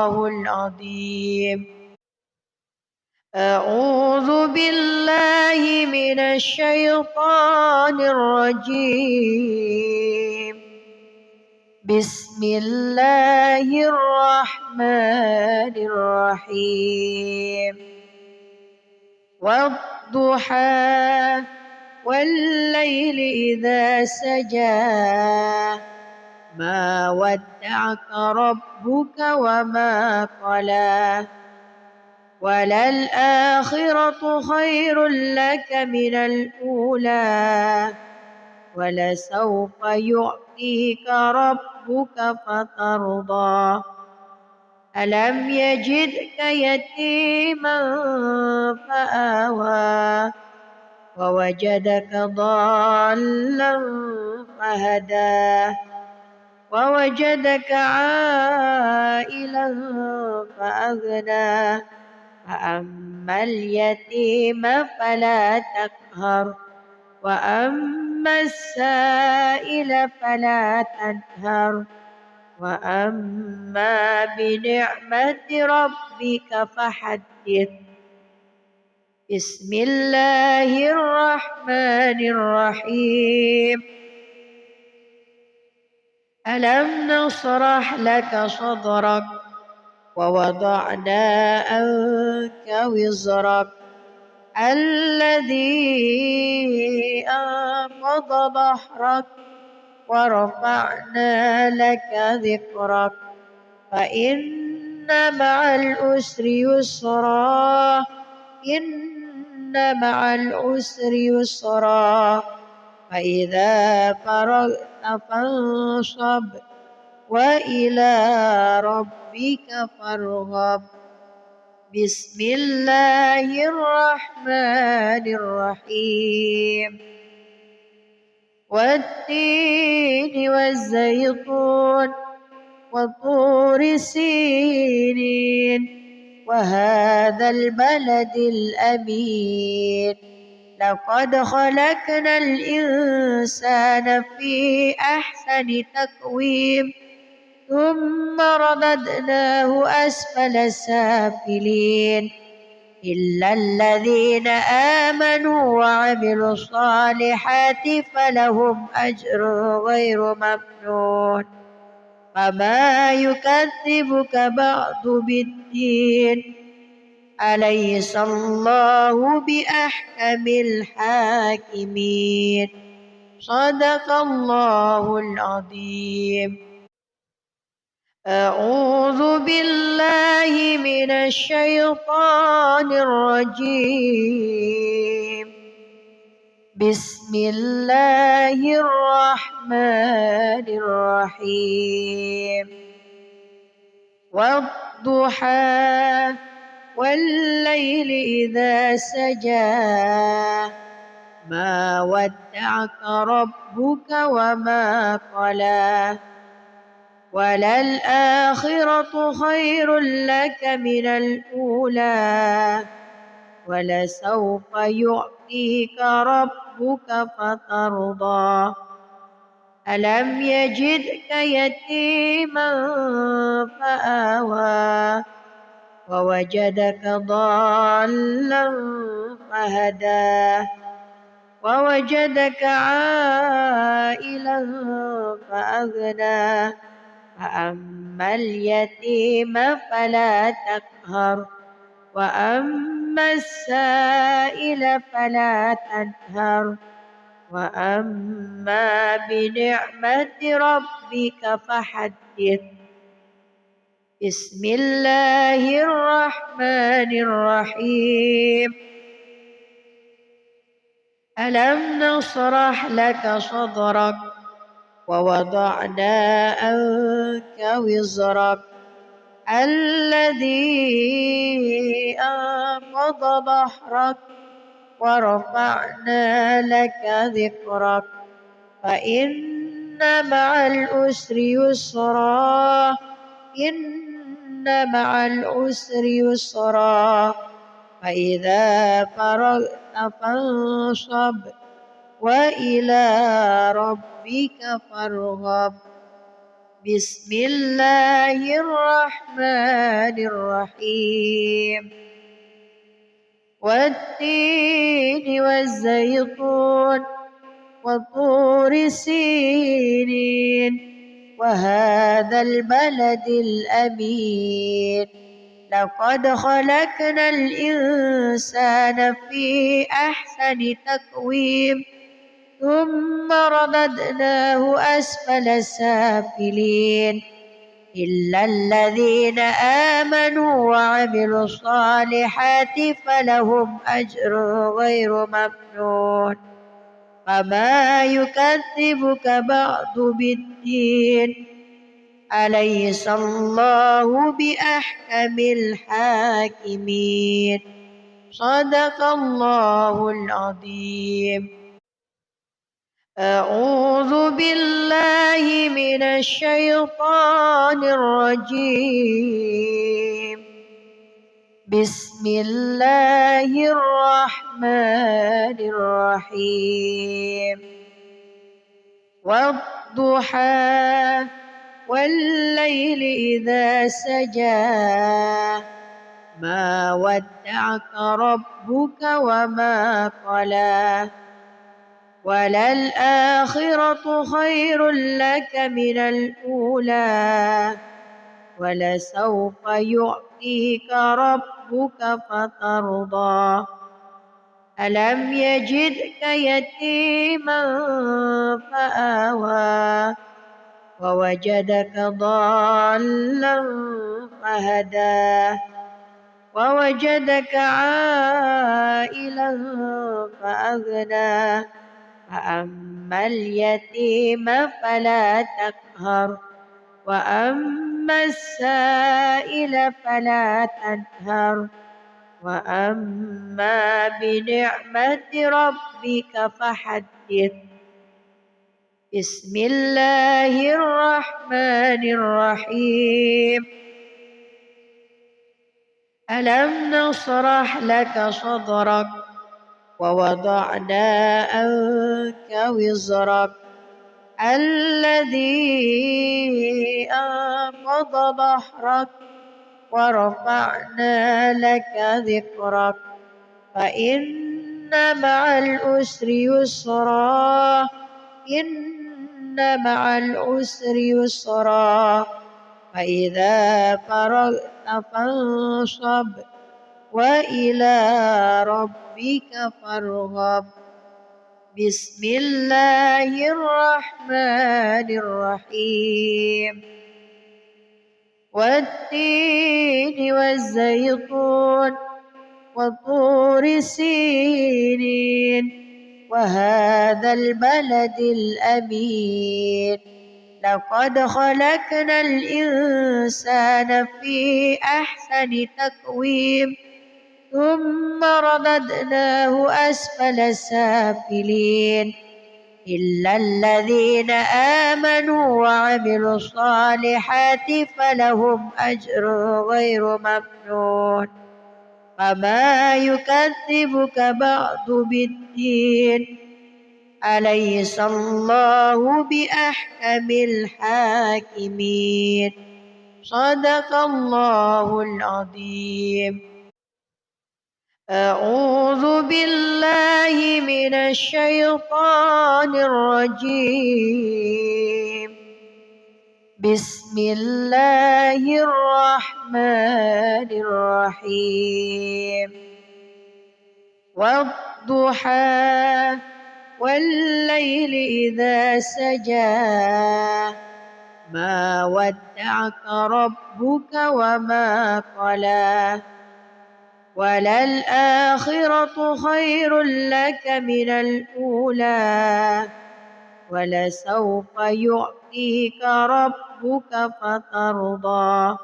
الله العظيم. أعوذ بالله من الشيطان الرجيم. بسم الله الرحمن الرحيم. والضحى والليل إذا سجى ما ودعك ربك وما قلى وللآخرة خير لك من الأولى ولسوف يعطيك ربك فترضى ألم يجدك يتيما فآوى ووجدك ضالا فهدى ووجدك عائلا فأغنى فأما اليتيم فلا تقهر وأما السائل فلا تنهر وأما بنعمة ربك فحدث. بسم الله الرحمن الرحيم. ألم نشرح لك صدرك ووضعنا عنك وزرك الذي أنقض ظهرك ورفعنا لك ذكرك فإن مع العسر يسرا إن مع العسر يسرا فإذا فرغت فانصب وإلى ربك فارغب. بسم الله الرحمن الرحيم. والتين والزيتون وطور سينين وهذا البلد الأمين لقد خلقنا الإنسان في أحسن تقويم ثم رددناه أسفل سافلين إلا الذين آمنوا وعملوا الصالحات فلهم أجر غير ممنون فما يكذبك بعد بالدين أليس الله بأحكم الحاكمين صدق الله العظيم. أعوذ بالله من الشيطان الرجيم. بسم الله الرحمن الرحيم. والضحى والليل إذا سجى ما ودعك ربك وما قلى وللآخرة خير لك من الأولى ولسوف يعطيك ربك فترضى ألم يجدك يتيما فآوى ووجدك ضالا فهدى ووجدك عائلا فأغنى فأما اليتيم فلا تقهر وأما السائل فلا تنهر وأما بنعمة ربك فحدث. بسم الله الرحمن الرحيم. ألم نشرح لك صدرك ووضعنا عنك وزرك الذي أنقض ظهرك ورفعنا لك ذكرك فإن مع العسر يسرا إن مع العسر يسرا فإذا فرغت فانصب وإلى ربك فارغب. بسم الله الرحمن الرحمن الرحيم والتين والزيتون وطور سينين وهذا البلد الأمين لقد خلقنا الإنسان في أحسن تقويم ثم رددناه أسفل سافلين إلا الذين آمنوا وعملوا الصالحات فلهم أجر غير ممنون فما يكذبك بعد بالدين أليس الله بأحكم الحاكمين صدق الله العظيم. أعوذ بالله من الشيطان الرجيم بسم الله الرحمن الرحيم والضحى والليل إذا سجى ما ودعك ربك وما قلى وللآخرة خير لك من الأولى ولسوف يعطيك ربك فترضى ألم يجدك يتيما فآوى ووجدك ضالا فهدى ووجدك عائلا فأغنى فأما اليتيم فلا تقهر وأما السائل فلا تنهر وأما بنعمة ربك فحدث. بسم الله الرحمن الرحيم ألم نشرح لك صدرك ووضعنا عنك وزرك الذي أنقض ظهرك ورفعنا لك ذكرك فإن مع العسر يسرا إن مع العسر يسرا فإذا فرغت فانصب وإلى ربك فارغب. بسم الله الرحمن الرحيم والتين والزيتون وطور سينين وهذا البلد الأمين لقد خلقنا الإنسان في أحسن تقويم ثم رددناه أسفل سافلين إلا الذين آمنوا وعملوا الصالحات فلهم أجر غير ممنون فما يكذبك بعد بالدين أليس الله بأحكم الحاكمين صدق الله العظيم. أعوذ بالله من الشيطان الرجيم بسم الله الرحمن الرحيم والضحى والليل إذا سجى ما ودعك ربك وما قلى وللآخرة خير لك من الأولى ولسوف يعطيك ربك فترضى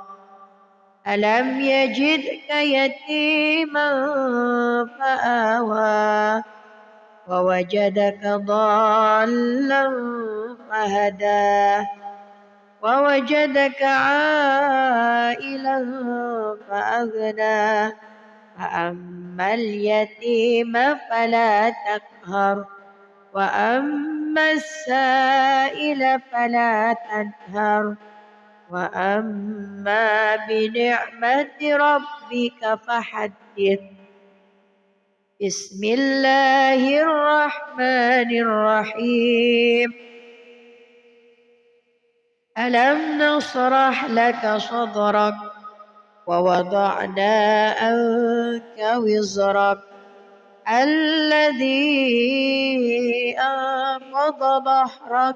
ألم يجدك يتيما فآوى ووجدك ضالا فهدى ووجدك عائلا فأغنى فأما اليتيم فلا تقهر وأما السائل فلا تنهر وأما بنعمة ربك فحدث. بسم الله الرحمن الرحيم. ألم نشرح لك صدرك ووضعنا عنك وزرك الذي أنقض ظهرك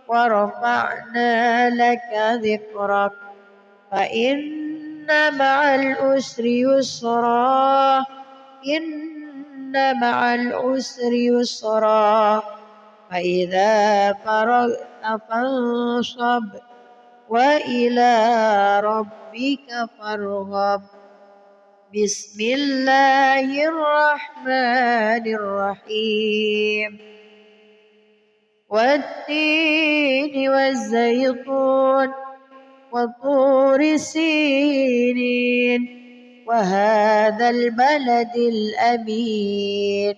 ورفعنا لك ذكرك فإن مع العسر يسرا إن مع العسر يسرا فإذا فرغت فانصب وإلى ربك فارغب. بسم الله الرحمن الرحيم. والتين والزيتون وطور سينين وهذا البلد الأمين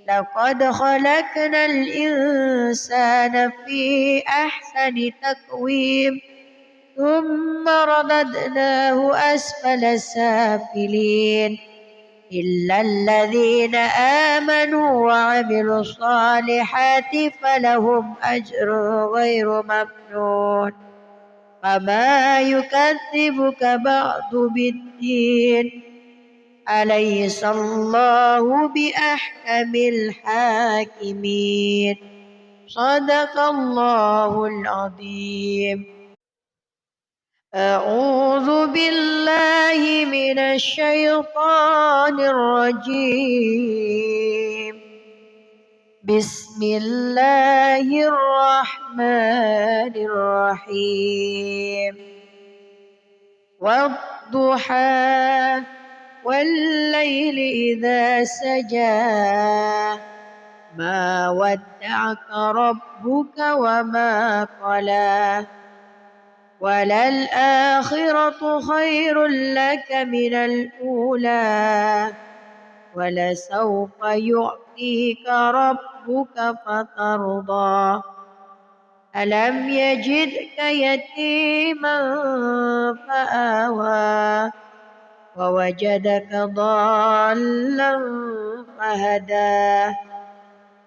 لقد خلقنا الإنسان في أحسن تقويم ثم رددناه أسفل سافلين إلا الذين آمنوا وعملوا الصالحات فلهم أجر غير ممنون. فما يكذبك بعد بالدين أليس الله بأحكم الحاكمين. صدق الله العظيم. أعوذ بالله من الشيطان الرجيم. بسم الله الرحمن الرحيم. والضحى والليل إذا سجى ما ودعك ربك وما قلى وللآخرة خير لك من الأولى ولسوف يعطيك ربك فترضى. ألم يجدك يتيما فآوى ووجدك ضالا فهدى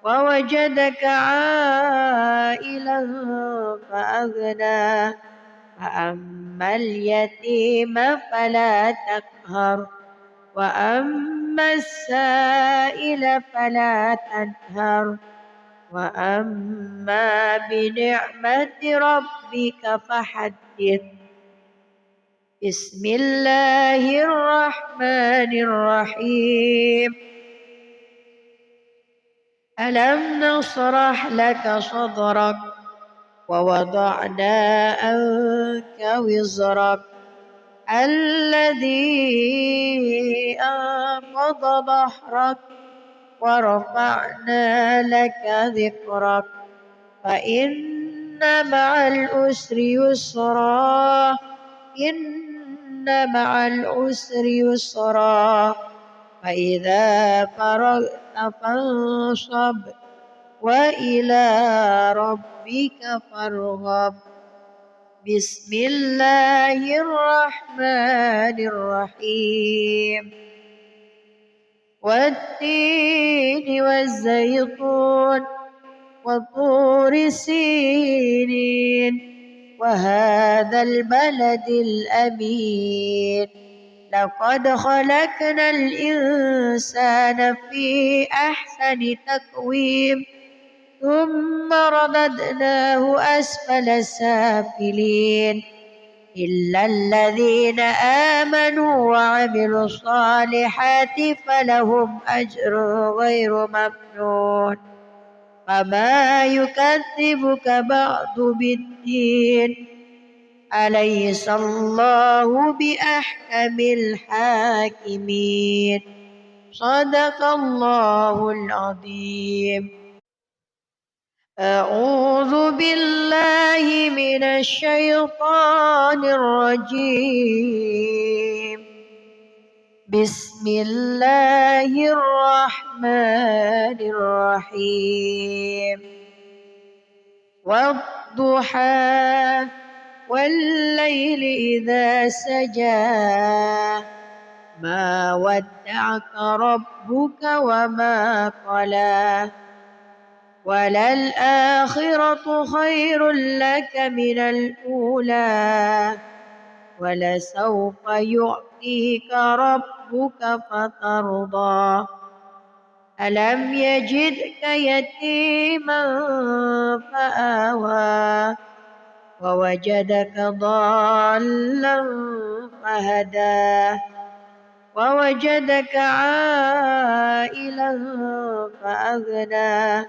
ووجدك عائلا فأغنى فأما اليتيم فلا تقهر وأما السائل فلا تنهر وأما بنعمة ربك فحدث. بسم الله الرحمن الرحيم. ألم نشرح لك صدرك ووضعنا عنك وزرك الذي أنقض ظهرك ورفعنا لك ذكرك فإن مع العسر يسرا إن مع العسر يسرا فإذا فرغت فانصب وإلى ربك فارغب. بسم الله الرحمن الرحيم. والتين والزيتون وطور سينين وهذا البلد الأمين لقد خلقنا الإنسان في أحسن تقويم ثم رددناه أسفل سافلين إلا الذين آمنوا وعملوا الصالحات فلهم أجر غير ممنون. فما يكذبك بعد بالدين أليس الله بأحكم الحاكمين. صدق الله العظيم. أعوذ بالله من الشيطان الرجيم. بسم الله الرحمن الرحيم. والضحى والليل إذا سجى ما ودعك ربك وما قلى وللآخرة خير لك من الأولى ولسوف يعطيك ربك فترضى ألم يجدك يتيما فآوى ووجدك ضالا فهدى ووجدك عائلا فأغنى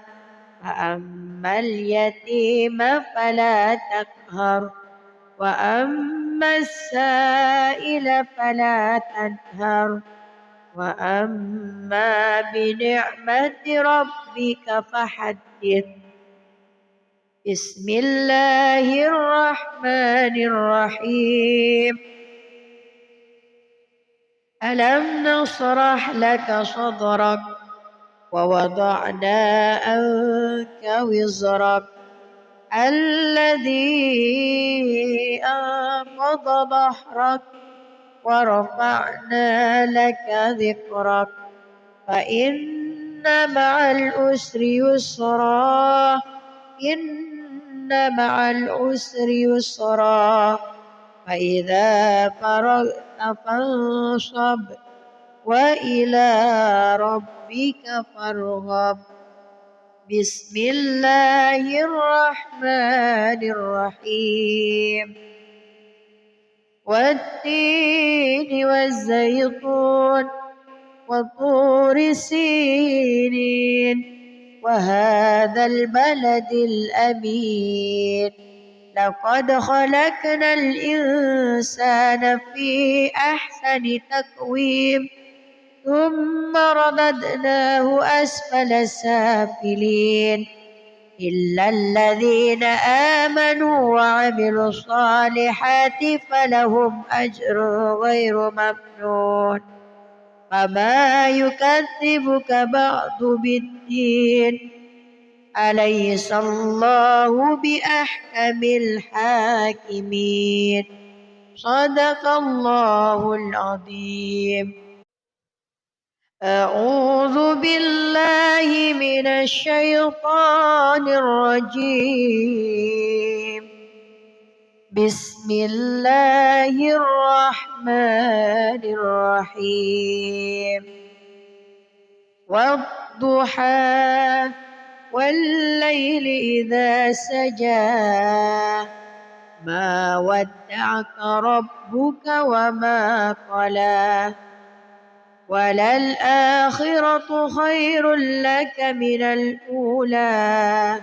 فأما اليتيم فلا تقهر وأما السائل فلا تنهر وأما بنعمة ربك فحدث بسم الله الرحمن الرحيم ألم نشرح لك صدرك ووضعنا عنك وزرك الذي أنقض ظهرك ورفعنا لك ذكرك فإن مع العسر يسرا إن مع العسر يسرا فإذا فرغت فانصب وإلى ربك فارغب بسم الله الرحمن الرحيم والتين والزيتون وطور سينين وهذا البلد الأمين لقد خلقنا الإنسان في أحسن تقويم ثم رددناه أسفل سافلين إلا الذين آمنوا وعملوا الصالحات فلهم أجر غير ممنون فما يكذبك بعد بالدين أليس الله بأحكم الحاكمين صدق الله العظيم أعوذ بالله من الشيطان الرجيم بسم الله الرحمن الرحيم والضحى والليل إذا سجى ما ودعك ربك وما قلى وللآخرة خير لك من الأولى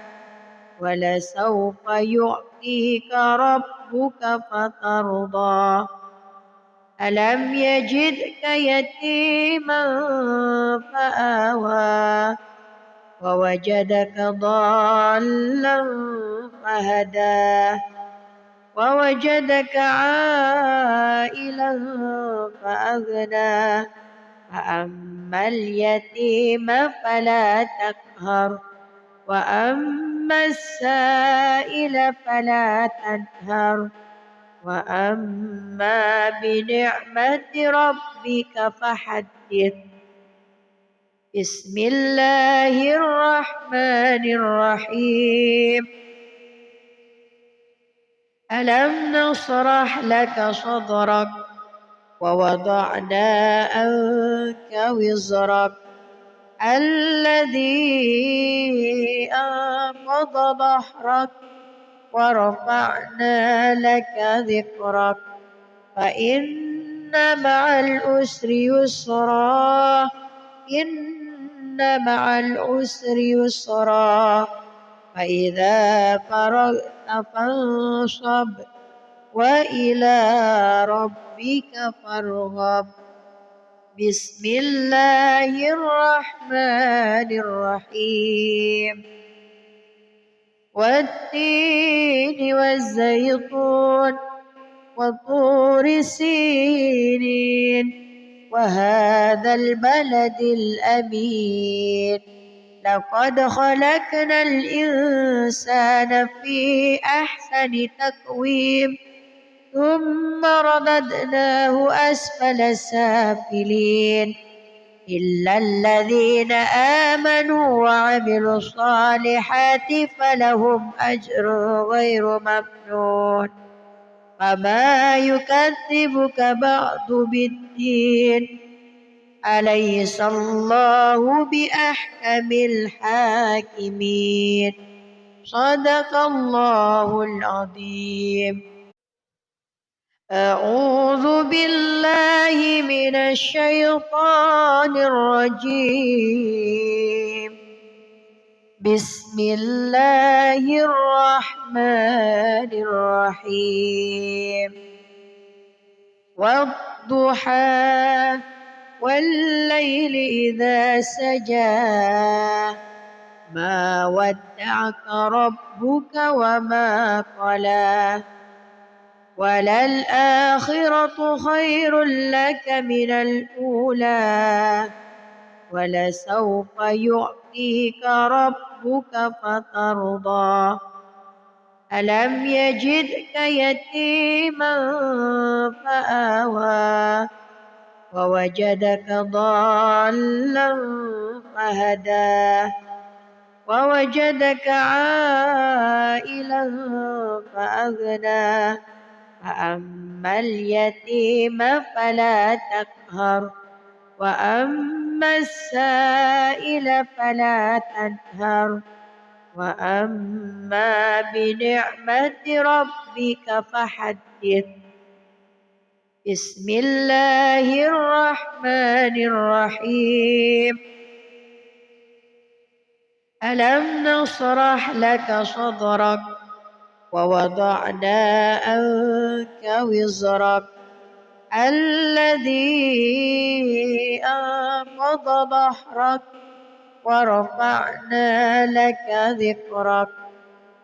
ولسوف يعطيك ربك فترضى ألم يجدك يتيما فآوى ووجدك ضالا فهدى ووجدك عائلا فأغنى فأما اليتيم فلا تقهر وأما السائل فلا تنهر وأما بنعمة ربك فحدث بسم الله الرحمن الرحيم ألم نشرح لك صدرك ووضعنا عنك وزرك الذي أنقض ظهرك ورفعنا لك ذكرك فإن مع العسر يسرا إن مع العسر يسرا فإذا فرغت فانصب وإلى ربك فارغب بسم الله الرحمن الرحيم والتين والزيتون وطور سينين وهذا البلد الأمين لقد خلقنا الإنسان في أحسن تقويم ثم رددناه أسفل سافلين إلا الذين آمنوا وعملوا الصالحات فلهم أجر غير ممنون فما يكذبك بعد بالدين أليس الله بأحكم الحاكمين صدق الله العظيم. أعوذ بالله من الشيطان الرجيم. بسم الله الرحمن الرحيم. والضحى والليل إذا سجى ما ودعك ربك وما قلى وللآخرة خير لك من الأولى ولسوف يعطيك ربك فترضى ألم يجدك يتيما فآوى ووجدك ضالا فهدى ووجدك عائلا فأغنى فأما اليتيم فلا تقهر وأما السائل فلا تنهر وأما بنعمة ربك فحدث. بسم الله الرحمن الرحيم. ألم نشرح لك صدرك ووضعنا عنك وزرك الذي أنقض ظهرك ورفعنا لك ذكرك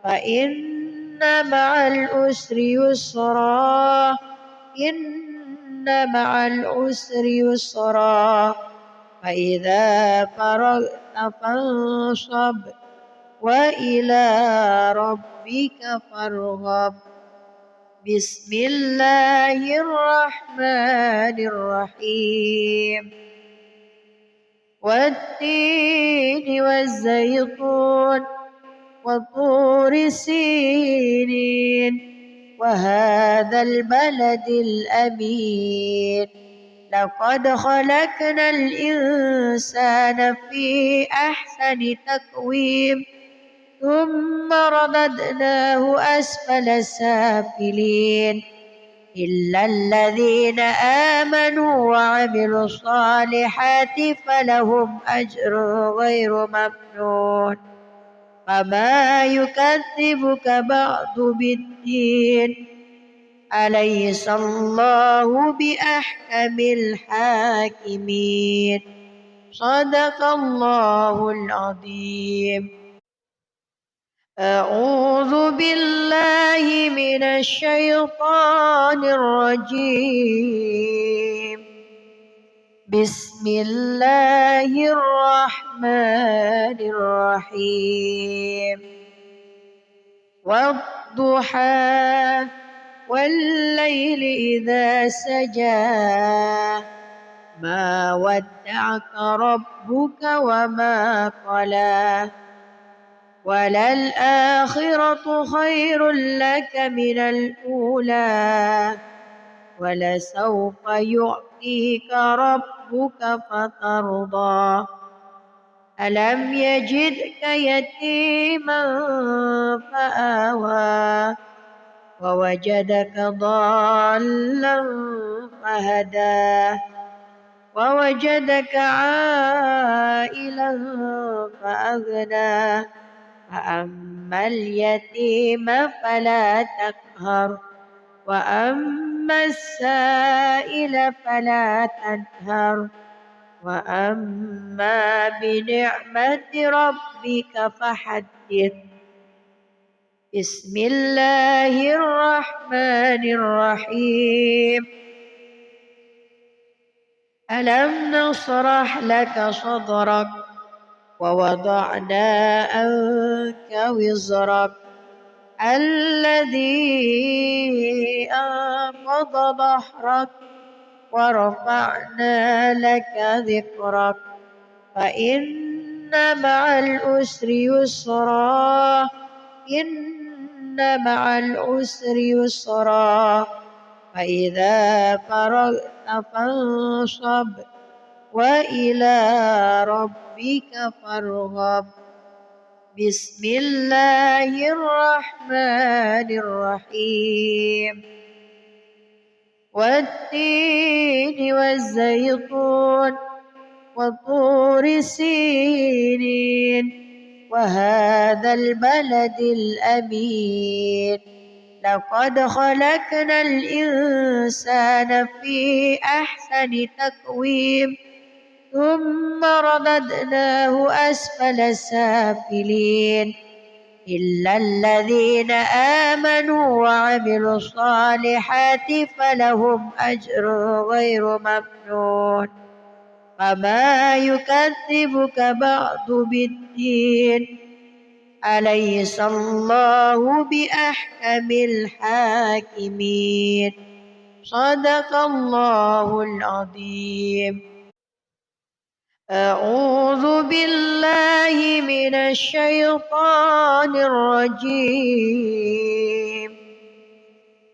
فإن مع العسر يسرا إن مع العسر يسرا فإذا فرغت فانصب وإلى ربك فارغب. بسم الله الرحمن الرحيم. والتين والزيتون وطور سينين وهذا البلد الأمين لقد خلقنا الإنسان في أحسن تقويم ثم رددناه أسفل سافلين إلا الذين آمنوا وعملوا الصالحات فلهم أجر غير ممنون فما يكذبك بعد بالدين أليس الله بأحكم الحاكمين صدق الله العظيم. أعوذ بالله من الشيطان الرجيم. بسم الله الرحمن الرحيم. والضحى والليل إذا سجى ما ودعك ربك وما قلى وللآخرة خير لك من الأولى ولسوف يعطيك ربك فترضى ألم يجدك يتيما فآوى ووجدك ضالا فهدى ووجدك عائلا فأغنى فأما اليتيم فلا تقهر وأما السائل فلا تنهر وأما بنعمة ربك فحدث. بسم الله الرحمن الرحيم. ألم نشرح لك صدرك ووضعنا عنك وزرك الذي أنقض ظهرك ورفعنا لك ذكرك فإن مع العسر يسرا إن مع العسر يسرا فإذا فرغت فانصب وإلى ربك فارغب بسم الله الرحمن الرحيم والتين والزيتون وطور سينين وهذا البلد الأمين لقد خلقنا الإنسان في أحسن تقويم ثم رددناه أسفل سافلين إلا الذين آمنوا وعملوا الصالحات فلهم أجر غير ممنون فما يكذبك بعد بالدين أليس الله بأحكم الحاكمين صدق الله العظيم. أعوذ بالله من الشيطان الرجيم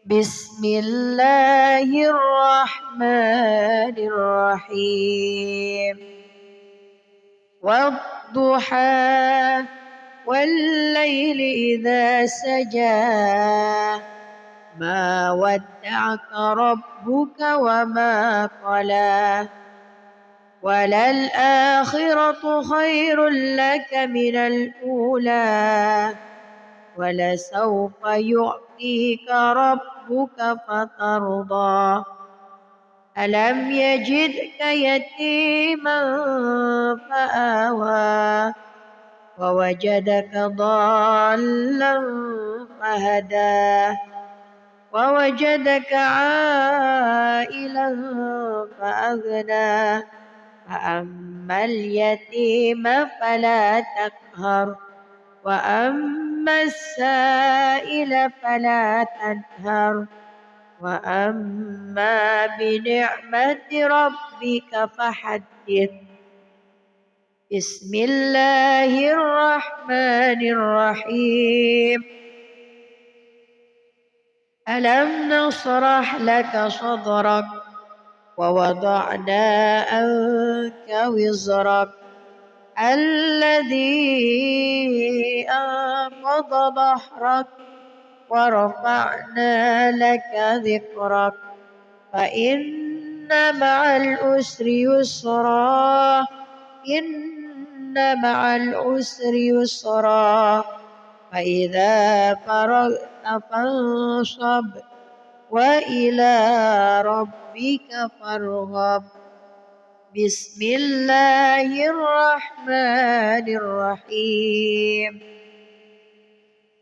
بسم الله الرحمن الرحيم والضحى والليل إذا سجى ما ودعك ربك وما قلى وللآخرة خير لك من الأولى ولسوف يعطيك ربك فترضى ألم يجدك يتيما فآوى ووجدك ضالا فهدى ووجدك عائلا فأغنى فأما اليتيم فلا تقهر وأما السائل فلا تنهر وأما بنعمة ربك فحدث بسم الله الرحمن الرحيم ألم نشرح لك صدرك ووضعنا عنك وزرك الذي أنقض ظهرك ورفعنا لك ذكرك فإن مع العسر يسرا إن مع العسر يسرا فإذا فرغت فانصب وإلى ربك فارغب بسم الله الرحمن الرحيم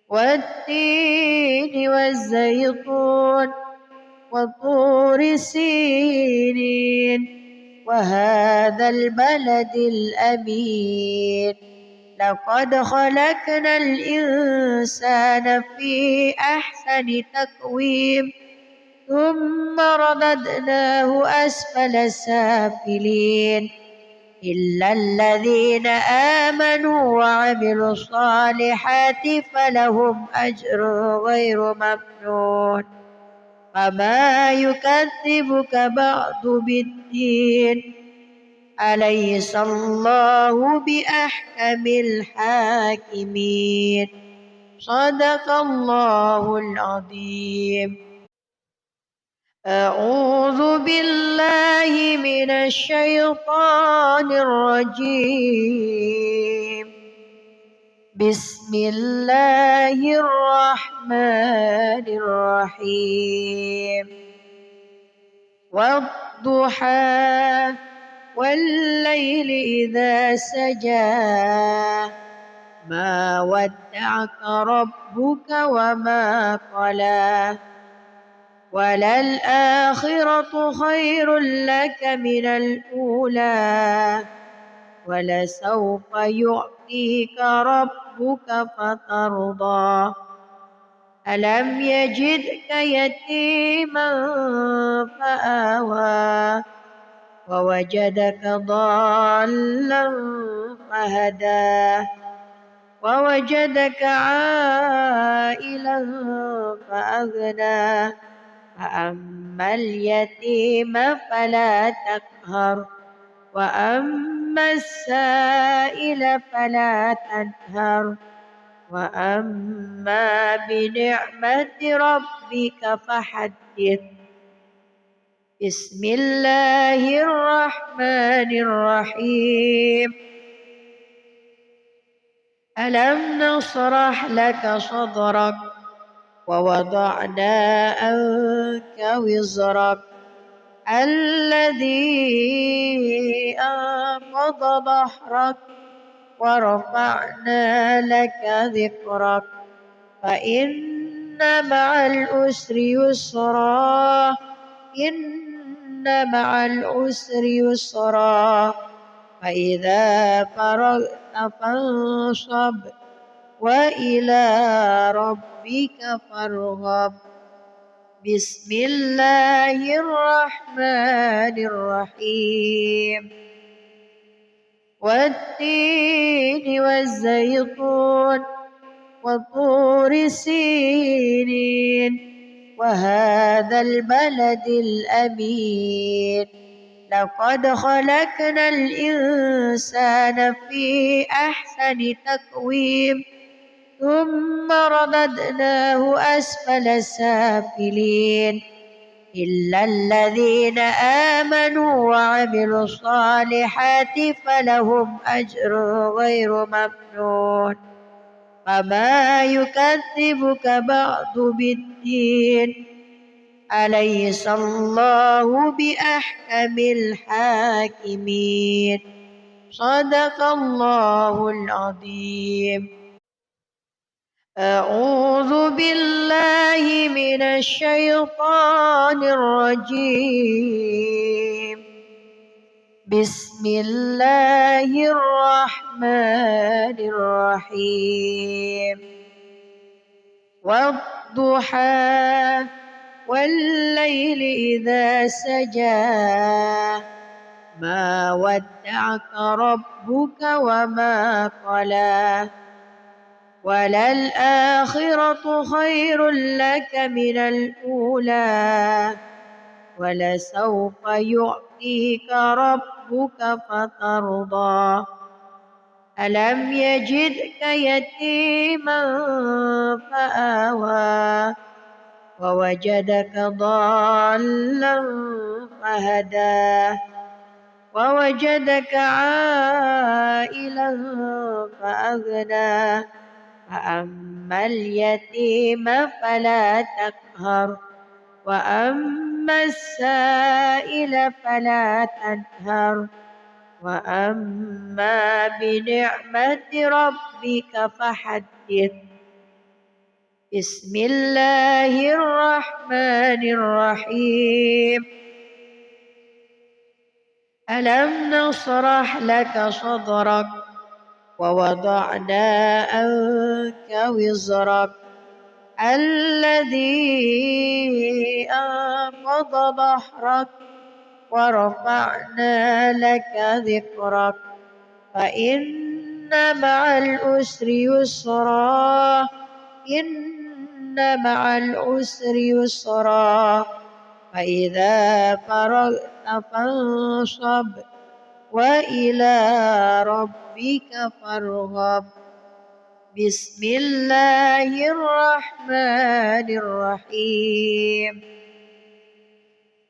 والتين والزيتون وطور سينين وهذا البلد الأمين لقد خلقنا الإنسان في أحسن تقويم ثم رددناه أسفل سافلين إلا الذين آمنوا وعملوا الصالحات فلهم أجر غير ممنون فما يكذبك بعد بالدين أليس الله بأحكم الحاكمين صدق الله العظيم. أعوذ بالله من الشيطان الرجيم بسم الله الرحمن الرحيم والضحى والليل إذا سجى ما ودعك ربك وما قلى وللآخرة خير لك من الأولى ولسوف يعطيك ربك فترضى ألم يجدك يتيما فآوى ووجدك ضالا فهدى ووجدك عائلا فأغنى فأما اليتيم فلا تقهر وأما السائل فلا تنهر وأما بنعمة ربك فحدث بسم الله الرحمن الرحيم ألم نشرح لك صدرك ووضعنا عنك وزرك الذي أنقض ظهرك ورفعنا لك ذكرك فإن مع العسر يسرا إن مع العسر يسرا فإذا فرغت فانصب وإلى ربك فارغب بسم الله الرحمن الرحيم والتين والزيتون وطور سينين وهذا البلد الأمين لقد خلقنا الإنسان في أحسن تقويم ثم رددناه أسفل سافلين إلا الذين آمنوا وعملوا الصالحات فلهم أجر غير ممنون فما يكذبك بعد بالدين أليس الله بأحكم الحاكمين صدق الله العظيم أعوذ بالله من الشيطان الرجيم بسم الله الرحمن الرحيم والضحى والليل إذا سجى ما ودعك ربك وما قلى وللآخرة خير لك من الأولى ولسوف يعطيك ربك فترضى ألم يجدك يتيما فآوى ووجدك ضالا فهدى ووجدك عائلا فأغنى فأما اليتيم فلا تقهر وأما السائل فلا تنهر وأما بنعمة ربك فحدث بسم الله الرحمن الرحيم ألم نشرح لك صدرك ووضعنا عنك وزرك الذي أنقض ظهرك ورفعنا لك ذكرك فإن مع العسر يسرا إن مع العسر يسرا فإذا فرغت فانصب وإلى ربك فارغب بسم الله الرحمن الرحيم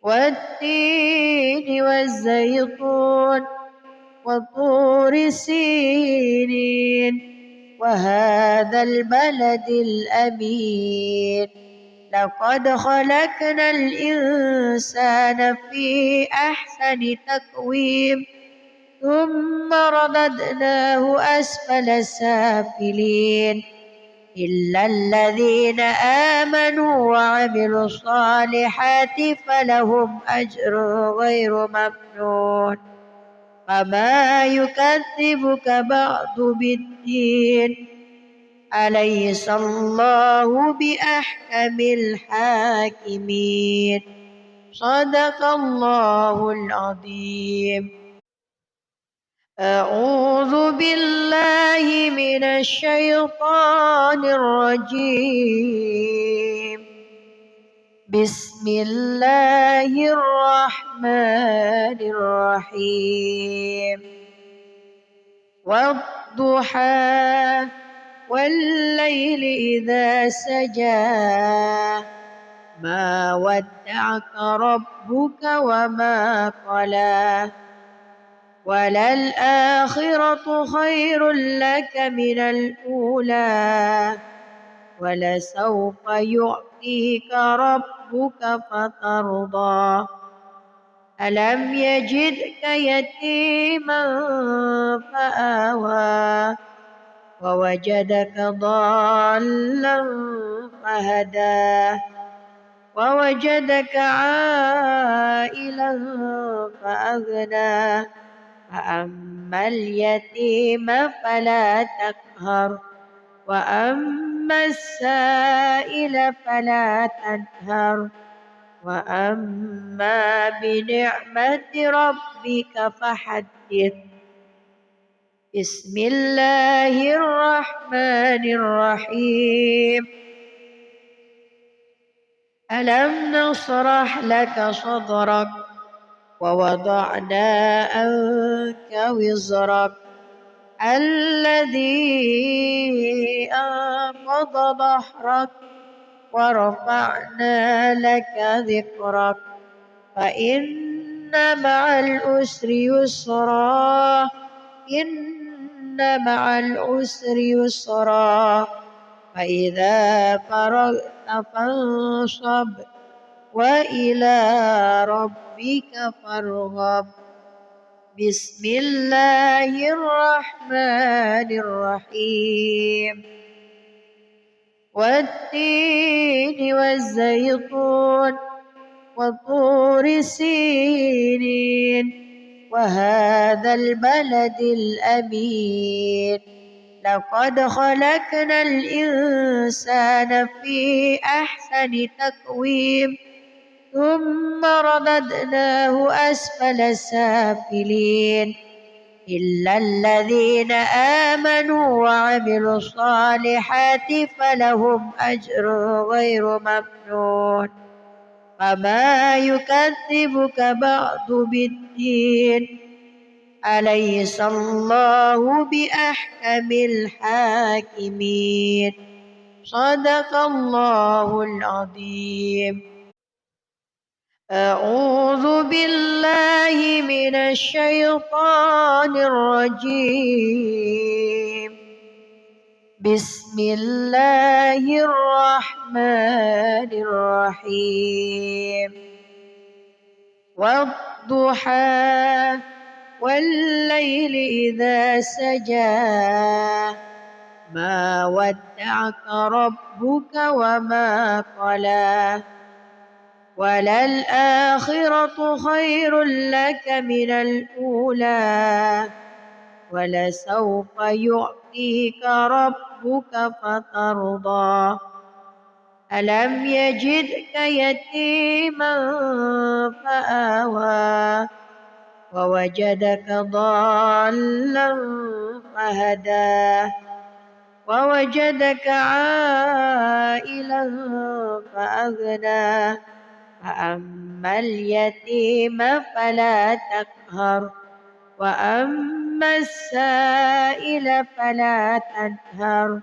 والتين والزيتون وطور سينين وهذا البلد الأمين لقد خلقنا الإنسان في أحسن تقويم ثم رددناه أسفل سافلين إلا الذين آمنوا وعملوا الصالحات فلهم أجر غير ممنون فما يكذبك بعد بالدين أليس الله بأحكم الحاكمين صدق الله العظيم. أعوذ بالله من الشيطان الرجيم. بسم الله الرحمن الرحيم. والضحى والليل إذا سجى ما ودعك ربك وما قلى وللآخرة خير لك من الأولى ولسوف يعطيك ربك فترضى ألم يجدك يتيما فآوى ووجدك ضالا فهدى ووجدك عائلا فأغنى فأما اليتيم فلا تقهر وأما السائل فلا تنهر وأما بنعمة ربك فحدث. بسم الله الرحمن الرحيم. ألم نشرح لك صدرك ووضعنا عنك وزرك الذي أنقض ظهرك ورفعنا لك ذكرك فإن مع العسر يسرا إن مع العسر يسرا فإذا فرغت فانصب وإلى ربك فارغب. بسم الله الرحمن الرحيم. والتين والزيتون وطور سينين وهذا البلد الأمين لقد خلقنا الإنسان في أحسن تقويم ثم رددناه أسفل سافلين إلا الذين آمنوا وعملوا الصالحات فلهم أجر غير ممنون فما يكذبك بعد بالدين أليس الله بأحكم الحاكمين صدق الله العظيم. أعوذ بالله من الشيطان الرجيم. بسم الله الرحمن الرحيم. والضحى والليل إذا سجى ما ودعك ربك وما قلى وللآخرة خير لك من الأولى ولسوف يعطيك ربك فترضى ألم يجدك يتيما فآوى ووجدك ضالا فهدى ووجدك عائلا فأغنى فأما اليتيم فلا تقهر وأما السائل فلا تنهر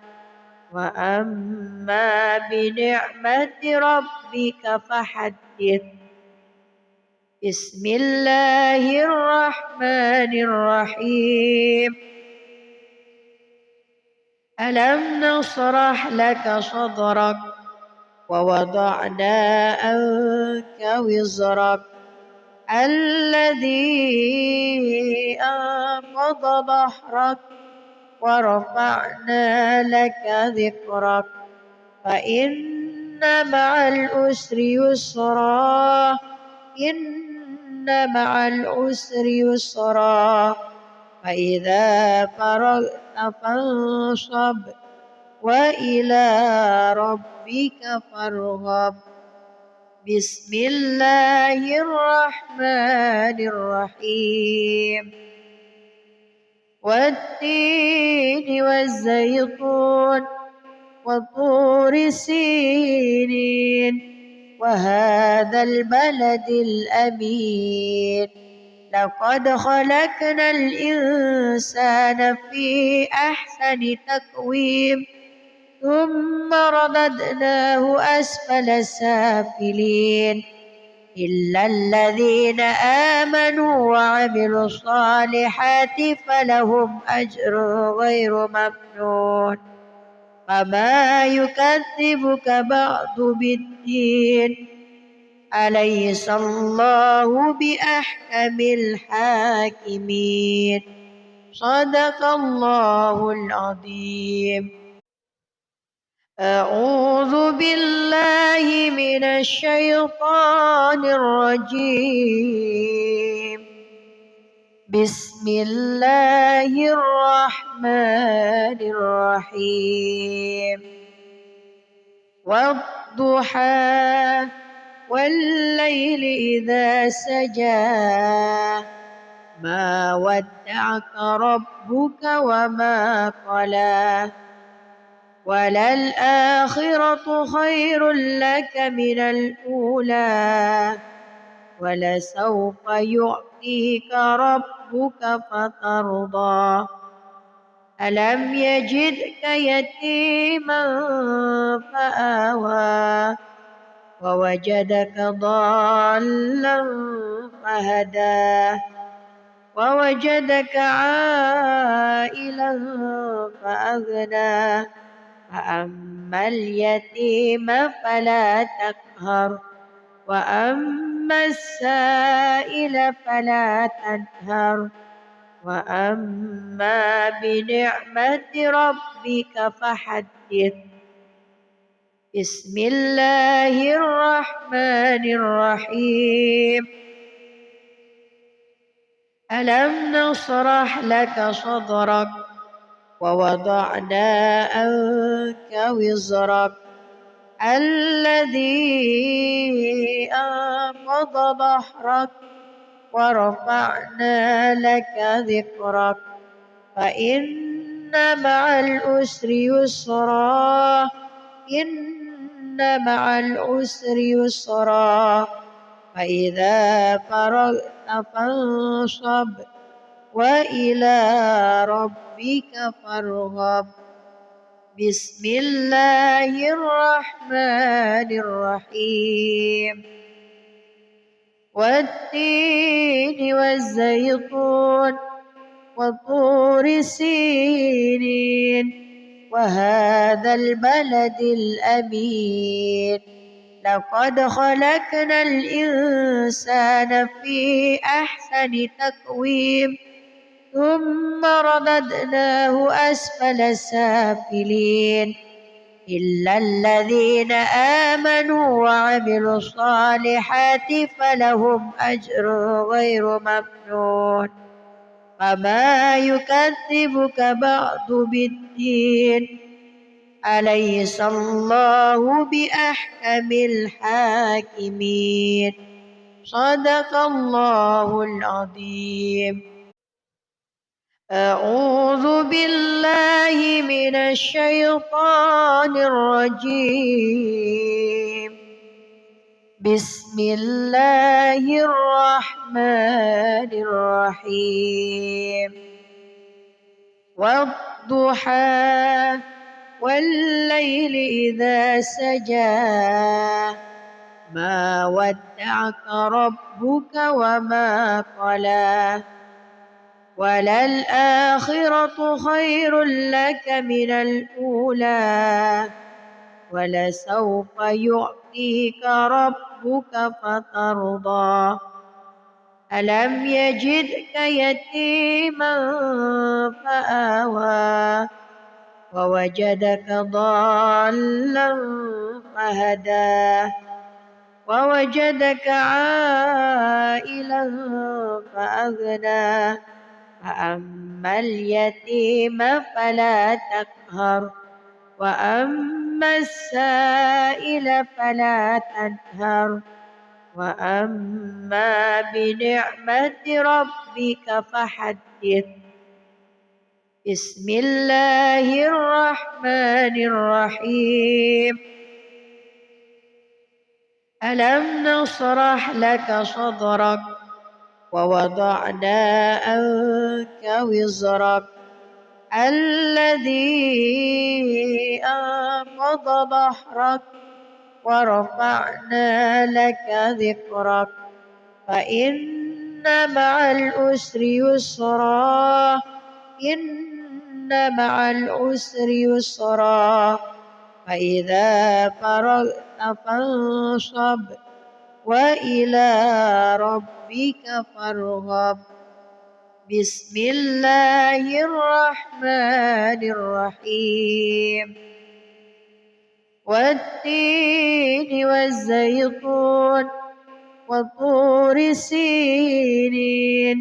وأما بنعمة ربك فحدث. بسم الله الرحمن الرحيم. ألم نشرح لك صدرك ووضعنا عنك وزرك الذي أنقض ظهرك ورفعنا لك ذكرك فإن مع العسر يسرا إن مع العسر يسرا فإذا فرغت فانصب وإلى ربك فارغب. بسم الله الرحمن الرحيم. والتين والزيتون وطور سينين وهذا البلد الأمين لقد خلقنا الإنسان في أحسن تقويم ثم رددناه أسفل سافلين إلا الذين آمنوا وعملوا الصالحات فلهم أجر غير ممنون. فما يكذبك بعد بالدين أليس الله بأحكم الحاكمين. صدق الله العظيم. أعوذ بالله من الشيطان الرجيم. بسم الله الرحمن الرحيم. والضحى والليل إذا سجى ما ودعك ربك وما قلى وللآخرة خير لك من الأولى ولسوف يعطيك ربك فترضى. ألم يجدك يتيما فآوى ووجدك ضالا فهدى ووجدك عائلا فأغنى فأما اليتيم فلا تقهر وأما السائل فلا تنهر وأما بنعمة ربك فحدث. بسم الله الرحمن الرحيم. ألم نشرح لك صدرك ووضعنا عنك وزرك الذي أنقض ظهرك ورفعنا لك ذكرك فإن مع العسر يسرا إن مع العسر يسرا فإذا فرغت فانصب وإلى ربك فارغب. بسم الله الرحمن الرحيم. والتين والزيتون وطور سينين وهذا البلد الأمين لقد خلقنا الإنسان في أحسن تقويم ثم رددناه أسفل سافلين إلا الذين آمنوا وعملوا الصالحات فلهم أجر غير ممنون. فما يكذبك بعد بالدين أليس الله بأحكم الحاكمين. صدق الله العظيم. أعوذ بالله من الشيطان الرجيم. بسم الله الرحمن الرحيم. والضحى والليل إذا سجى ما ودعك ربك وما قلى وللآخرة خير لك من الأولى ولسوف يعطيك ربك فترضى. ألم يجدك يتيما فآوى ووجدك ضالا فهدى ووجدك عائلا فأغنى فأما اليتيم فلا تقهر وأما السائل فلا تنهر وأما بنعمة ربك فحدث. بسم الله الرحمن الرحيم. ألم نشرح لك صدرك ووضعنا عنك وزرك الذي أنقض ظهرك ورفعنا لك ذكرك فإن مع العسر يسرا إن مع العسر يسرا فإذا فرغت فانصب وإلى ربك فارغب. بسم الله الرحمن الرحيم. والتين والزيتون وطور سينين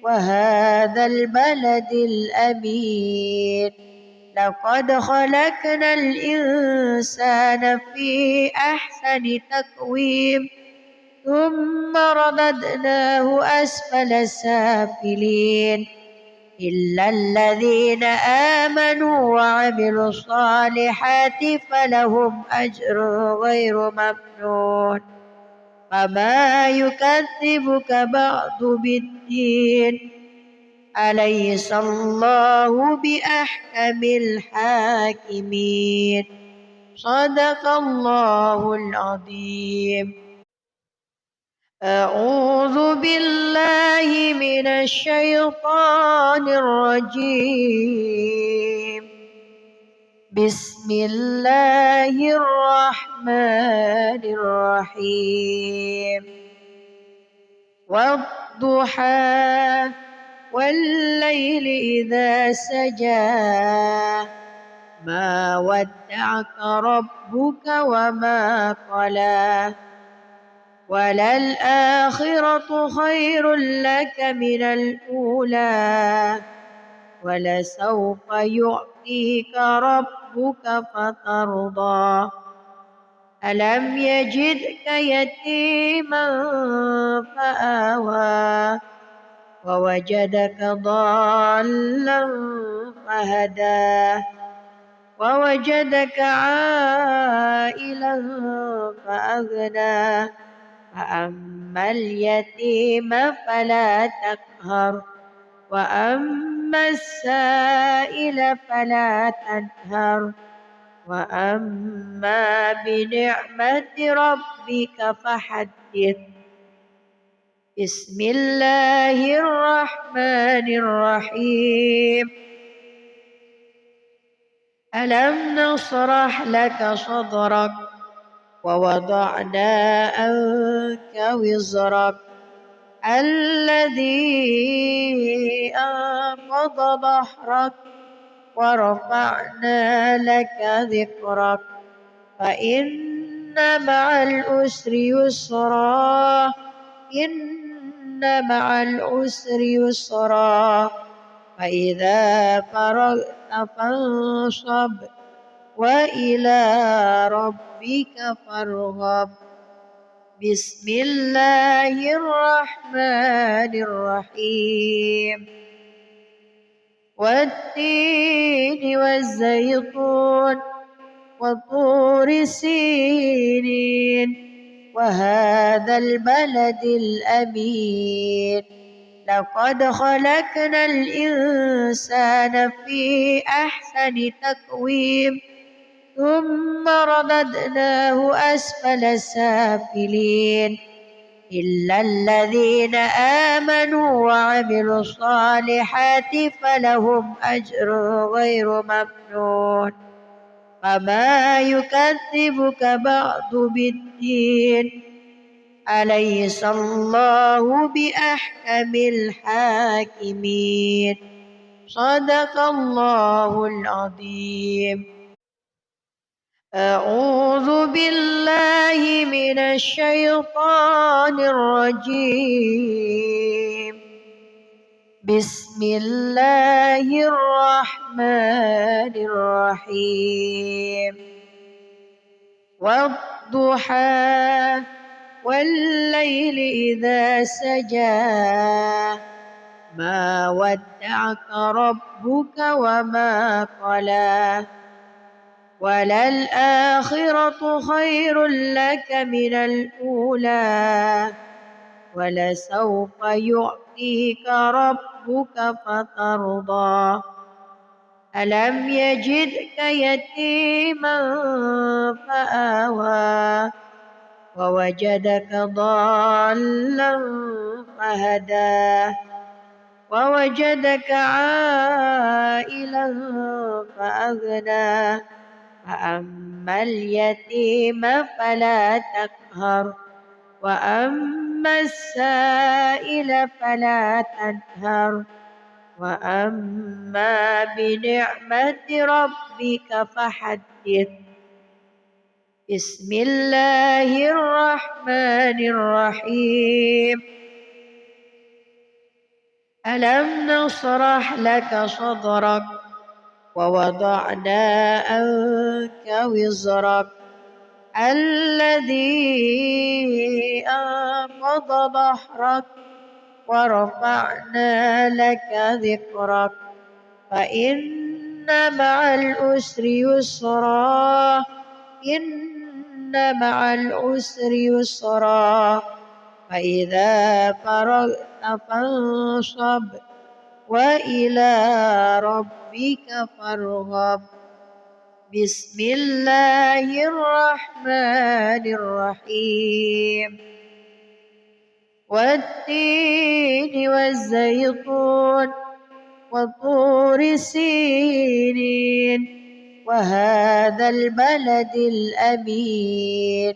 وهذا البلد الأمين لقد خلقنا الإنسان في أحسن تقويم ثم رددناه أسفل سافلين إلا الذين آمنوا وعملوا الصالحات فلهم أجر غير ممنون فما يكذبك بعد بالدين أليس الله بأحكم الحاكمين. صدق الله العظيم. أعوذ بالله من الشيطان الرجيم. بسم الله الرحمن الرحيم. والضحى والليل إذا سجى ما ودعك ربك وما قلى وللآخرة خير لك من الأولى ولسوف يعطيك ربك فترضى ألم يجدك يتيما فآوى ووجدك ضالا فهدى ووجدك عائلا فأغنى فأما اليتيم فلا تقهر وأما السائل فلا تنهر وأما بنعمة ربك فحدث. بسم الله الرحمن الرحيم. ألم نشرح لك صدرك ووضعنا عنك وزرك الذي أنقض ظهرك ورفعنا لك ذكرك فإن مع العسر يسرا إن مع العسر يسرا فإذا فرغت فانصب وإلى ربك فارغب. بسم الله الرحمن الرحيم. والتين والزيتون وطور سينين وهذا البلد الأمين لقد خلقنا الإنسان في أحسن تقويم ثم رددناه أسفل سافلين إلا الذين آمنوا وعملوا الصالحات فلهم أجر غير ممنون فما يكذبك بعد بالدين أليس الله بأحكم الحاكمين. صدق الله العظيم. أعوذ بالله من الشيطان الرجيم. بسم الله الرحمن الرحيم. والضحى والليل إذا سجى ما ودعك ربك وما قلى وللآخرة خير لك من الأولى ولسوف يعطيك ربك فترضى ألم يجدك يتيما فآوى ووجدك ضالا فهدى ووجدك عائلا فأغنى فأما اليتيم فلا تقهر وأما السائل فلا تنهر وأما بنعمة ربك فحدث. بسم الله الرحمن الرحيم. ألم نشرح لك صدرك ووضعنا عنك وزرك الذي أنقض ظهرك ورفعنا لك ذكرك فإن مع العسر يسرا إن مع العسر يسرا فإذا فرغت فانصب وإلى ربك فارغب. بسم الله الرحمن الرحيم. والتين والزيتون وطور سينين وهذا البلد الأمين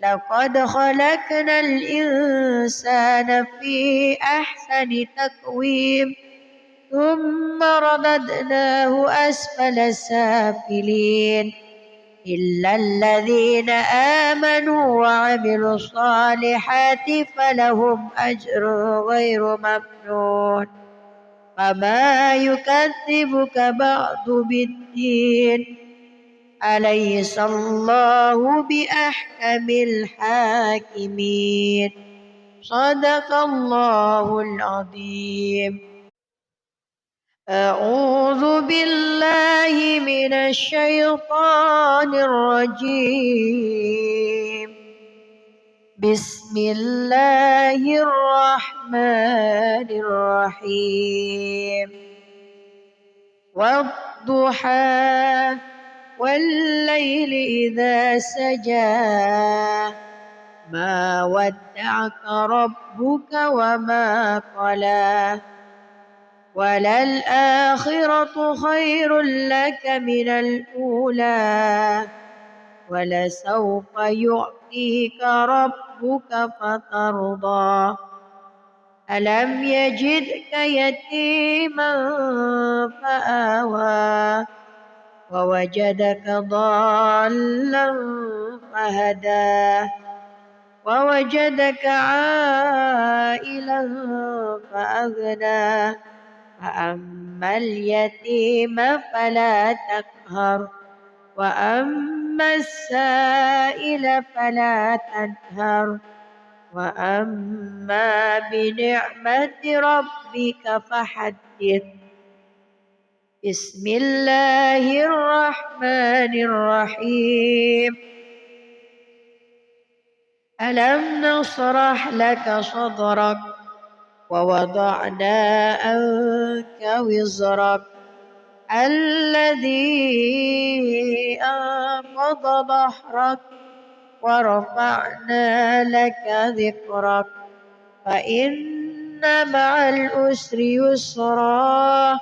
لقد خلقنا الإنسان في أحسن تقويم ثم رددناه أسفل سافلين إلا الذين آمنوا وعملوا الصالحات فلهم أجر غير ممنون فما يكذبك بعد بالدين أليس الله بأحكم الحاكمين صدق الله العظيم. أعوذ بالله من الشيطان الرجيم. بسم الله الرحمن الرحيم. والضحى والليل إذا سجى ما ودعك ربك وما قلى وللآخرة خير لك من الأولى ولسوف يعطيك ربك فترضى ألم يجدك يتيما فآوى ووجدك ضالا فهدى ووجدك عائلا فأغنى فأما اليتيم فلا تقهر وأما السائل فلا تنهر وأما بنعمة ربك فحدث. بسم الله الرحمن الرحيم. ألم نشرح لك صدرك ووضعنا عنك وزرك الذي أنقض ظهرك ورفعنا لك ذكرك فإن مع العسر يسرا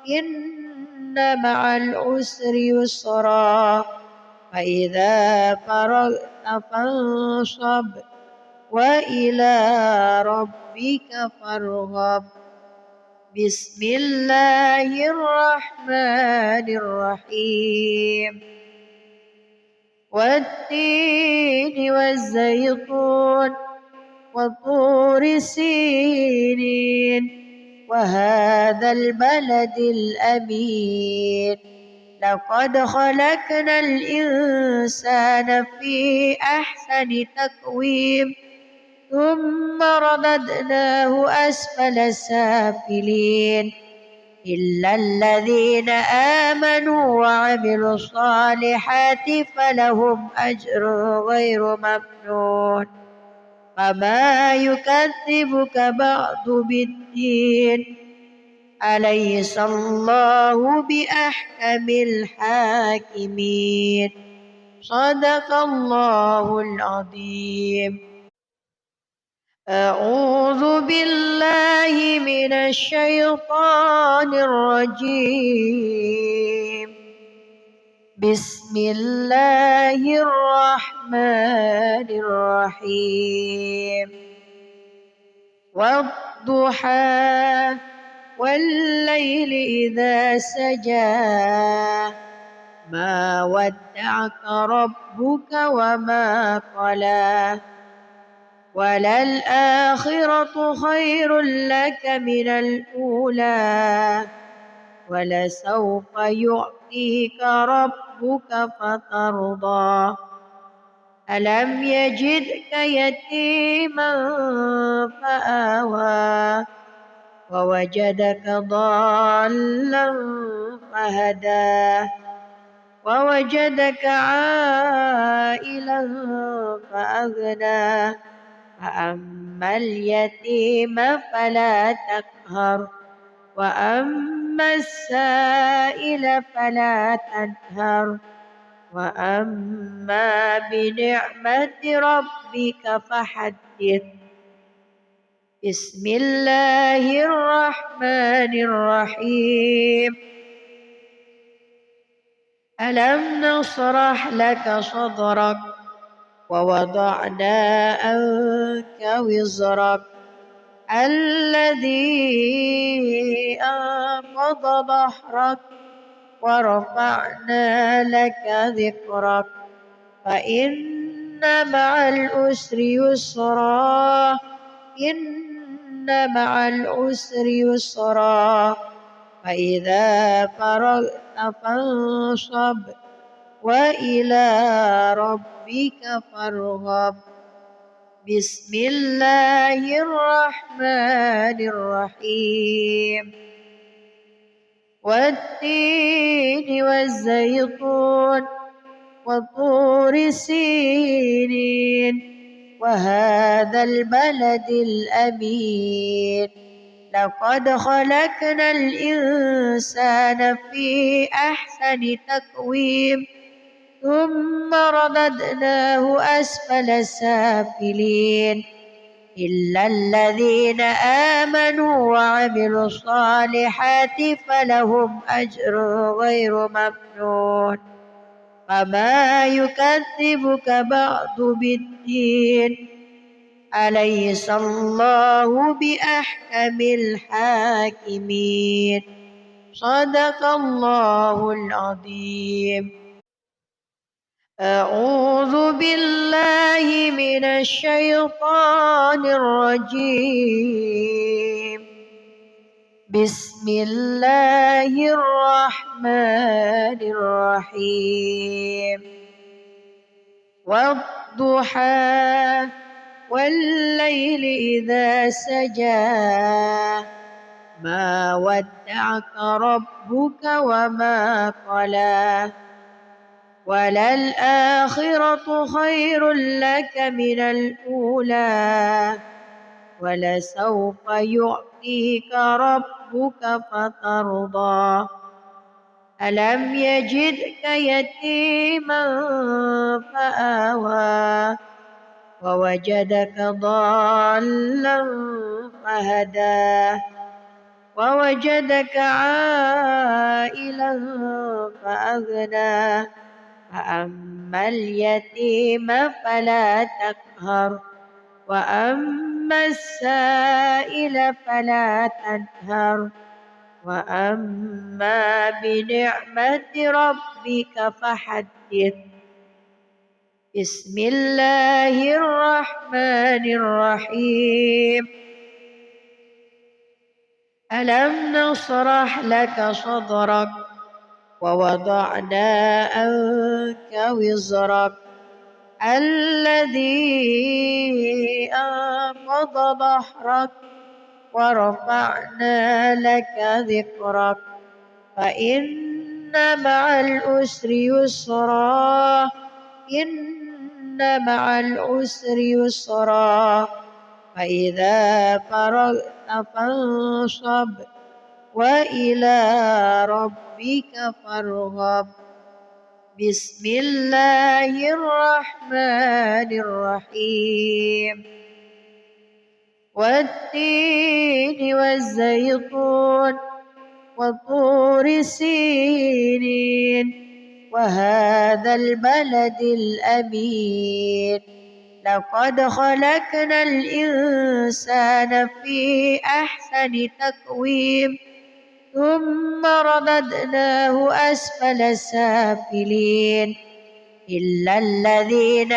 إن مع العسر يسرا فإذا فرغت فانصب وإلى ربك فارغب. بسم الله الرحمن الرحيم. والتين والزيتون وطور سينين وهذا البلد الأمين لقد خلقنا الإنسان في أحسن تقويم ثم رددناه أسفل سافلين إلا الذين آمنوا وعملوا الصالحات فلهم أجر غير ممنون فما يكذبك بعد بالدين أليس الله بأحكم الحاكمين صدق الله العظيم. أعوذ بالله من الشيطان الرجيم. بسم الله الرحمن الرحيم. والضحى والليل إذا سجى ما ودعك ربك وما قلى وللآخرة خير لك من الأولى ولسوف يعطيك ربك فترضى ألم يجدك يتيما فآوى ووجدك ضالا فهدى ووجدك عائلا فأغنى فأما اليتيم فلا تقهر وأما السائل فلا تنهر وأما بنعمة ربك فحدث. بسم الله الرحمن الرحيم. ألم نشرح لك صدرك ووضعنا عنك وزرك الذي أنقض ظهرك ورفعنا لك ذكرك فإن مع العسر يسرا إن مع العسر يسرا فإذا فرغت فانصب وإلى ربك فارغب. بسم الله الرحمن الرحيم. والتين والزيتون وطور سينين وهذا البلد الأمين لقد خلقنا الإنسان في أحسن تقويم ثم رددناه أسفل سافلين إلا الذين آمنوا وعملوا الصالحات فلهم أجر غير ممنون فما يكذبك بعد بالدين أليس الله بأحكم الحاكمين صدق الله العظيم. أعوذ بالله من الشيطان الرجيم. بسم الله الرحمن الرحيم. والضحى والليل إذا سجى ما ودعك ربك وما قلى وللآخرة خير لك من الأولى ولسوف يعطيك ربك فترضى ألم يجدك يتيما فآوى ووجدك ضالا فهدى ووجدك عائلا فأغنى فأما اليتيم فلا تقهر وأما السائل فلا تنهر وأما بنعمة ربك فحدث. بسم الله الرحمن الرحيم ألم نشرح لك صدرك ووضعنا عنك وزرك الذي أنقض ظهرك ورفعنا لك ذكرك فإن مع العسر يسرا إن مع العسر يسرا فإذا فرغت فانصب وإلى ربك فارغب بسم الله الرحمن الرحيم والتين والزيتون وطور سينين وهذا البلد الأمين لقد خلقنا الإنسان في أحسن تقويم ثم رددناه أسفل سافلين إلا الذين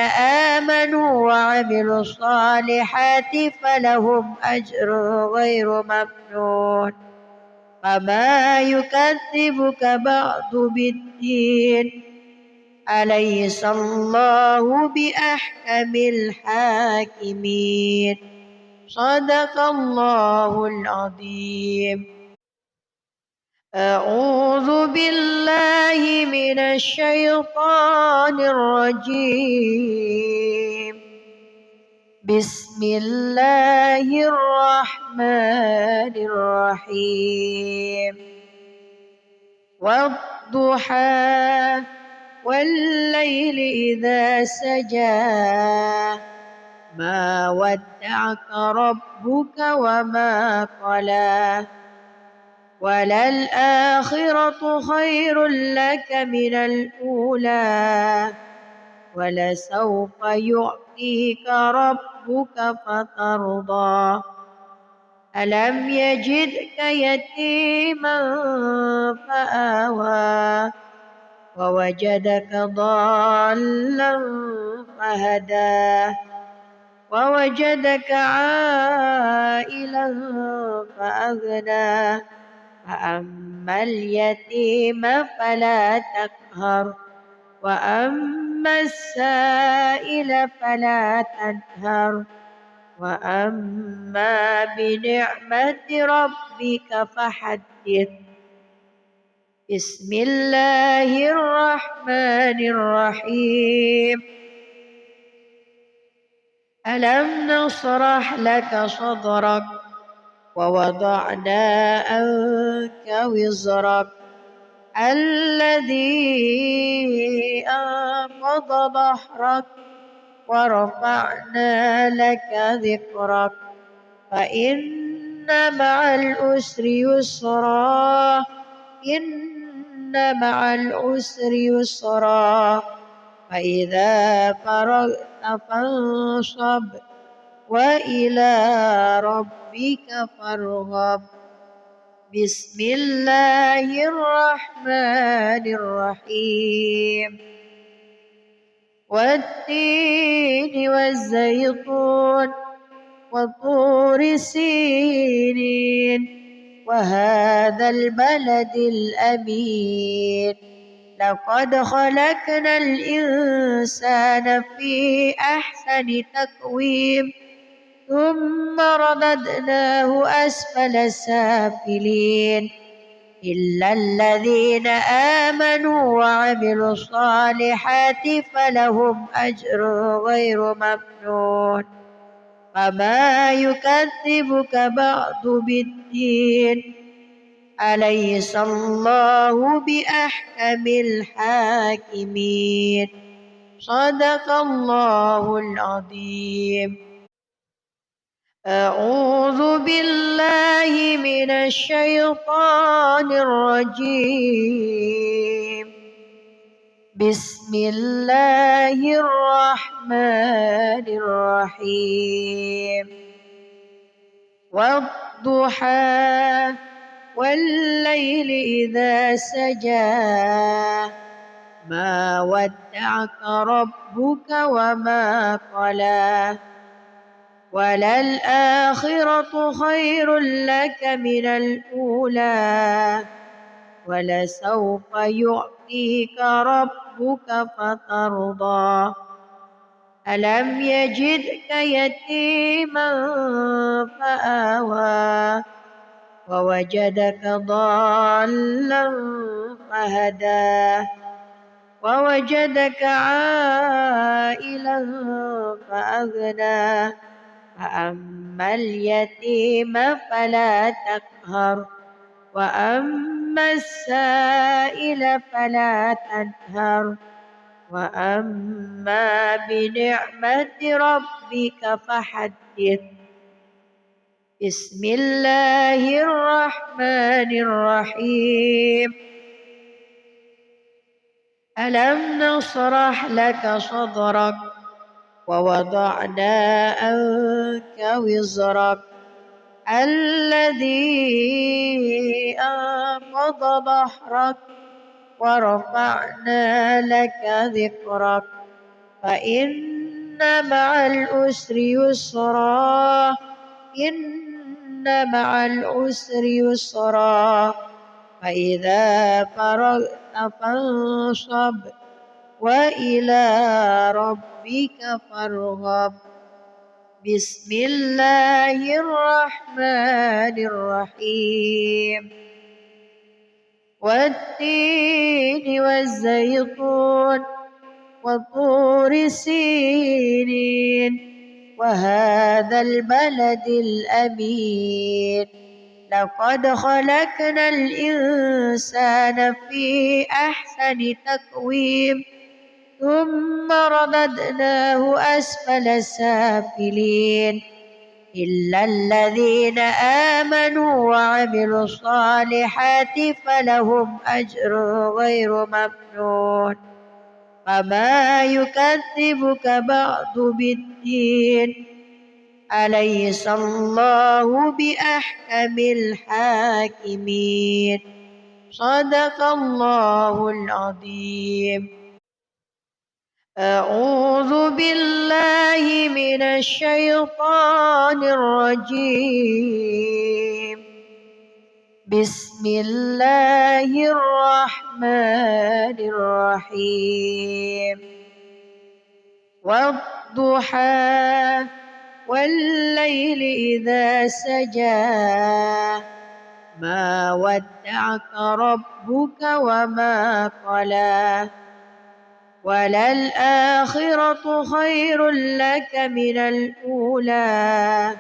آمنوا وعملوا الصالحات فلهم أجر غير ممنون فما يكذبك بعد بالدين أليس الله بأحكم الحاكمين صدق الله العظيم. أعوذ بالله من الشيطان الرجيم بسم الله الرحمن الرحيم والضحى والليل إذا سجى ما ودعك ربك وما قلى وللآخرة خير لك من الأولى ولسوف يعطيك ربك فترضى ألم يجدك يتيما فآوى ووجدك ضالا فهدى ووجدك عائلا فأغنى فأما اليتيم فلا تقهر وأما السائل فلا تنهر وأما بنعمة ربك فحدث بسم الله الرحمن الرحيم ألم نشرح لك صدرك ووضعنا عنك وزرك الذي أنقض ظهرك ورفعنا لك ذكرك فإن مع العسر يسرا إن مع العسر يسرا فإذا فرغت فانصب وإلى ربك فارغب بسم الله الرحمن الرحيم والتين والزيتون وطور سينين وهذا البلد الأمين لقد خلقنا الإنسان في أحسن تقويم ثم رددناه أسفل سافلين إلا الذين آمنوا وعملوا الصالحات فلهم أجر غير ممنون فما يكذبك بعد بالدين أليس الله بأحكم الحاكمين صدق الله العظيم. أعوذ بالله من الشيطان الرجيم بسم الله الرحمن الرحيم والضحى والليل إذا سجى ما ودعك ربك وما قلى وللآخرة خير لك من الأولى ولسوف يعطيك ربك فترضى ألم يجدك يتيما فآوى ووجدك ضالا فهدى ووجدك عائلا فأغنى فأما اليتيم فلا تقهر وأما السائل فلا تنهر وأما بنعمة ربك فحدث بسم الله الرحمن الرحيم ألم نشرح لك صدرك ووضعنا عنك وزرك الذي أنقض ظهرك ورفعنا لك ذكرك فإن مع العسر يسرا إن مع العسر يسرا فإذا فرغت فانصب وإلى ربك فارغب بسم الله الرحمن الرحيم والتين والزيتون وطور سينين وهذا البلد الأمين لقد خلقنا الإنسان في أحسن تقويم ثم رددناه أسفل سافلين إلا الذين آمنوا وعملوا الصالحات فلهم أجر غير ممنون فما يكذبك بعد بالدين أليس الله بأحكم الحاكمين صدق الله العظيم أعوذ بالله من الشيطان الرجيم بسم الله الرحمن الرحيم والضحى والليل إذا سجى ما ودعك ربك وما قلى وللآخرة خير لك من الأولى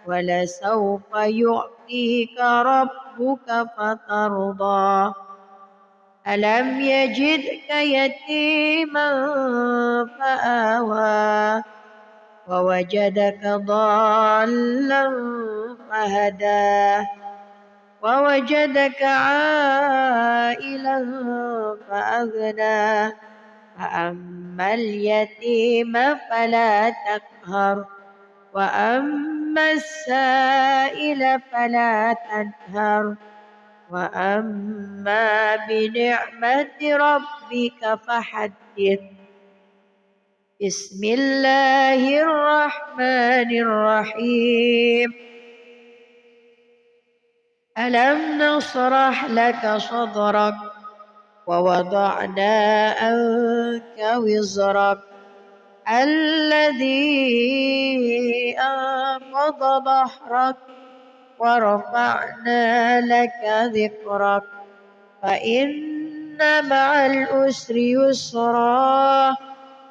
ولسوف يعطيك ربك فترضى ألم يجدك يتيما فآوى ووجدك ضالا فهدى ووجدك عائلا فأغنى فأما اليتيم فلا تقهر وأما السائل فلا تنهر وأما بنعمة ربك فحدث بسم الله الرحمن الرحيم ألم نشرح لك صدرك ووضعنا عنك وزرك الذي أنقض ظهرك ورفعنا لك ذكرك فإن مع العسر يسرا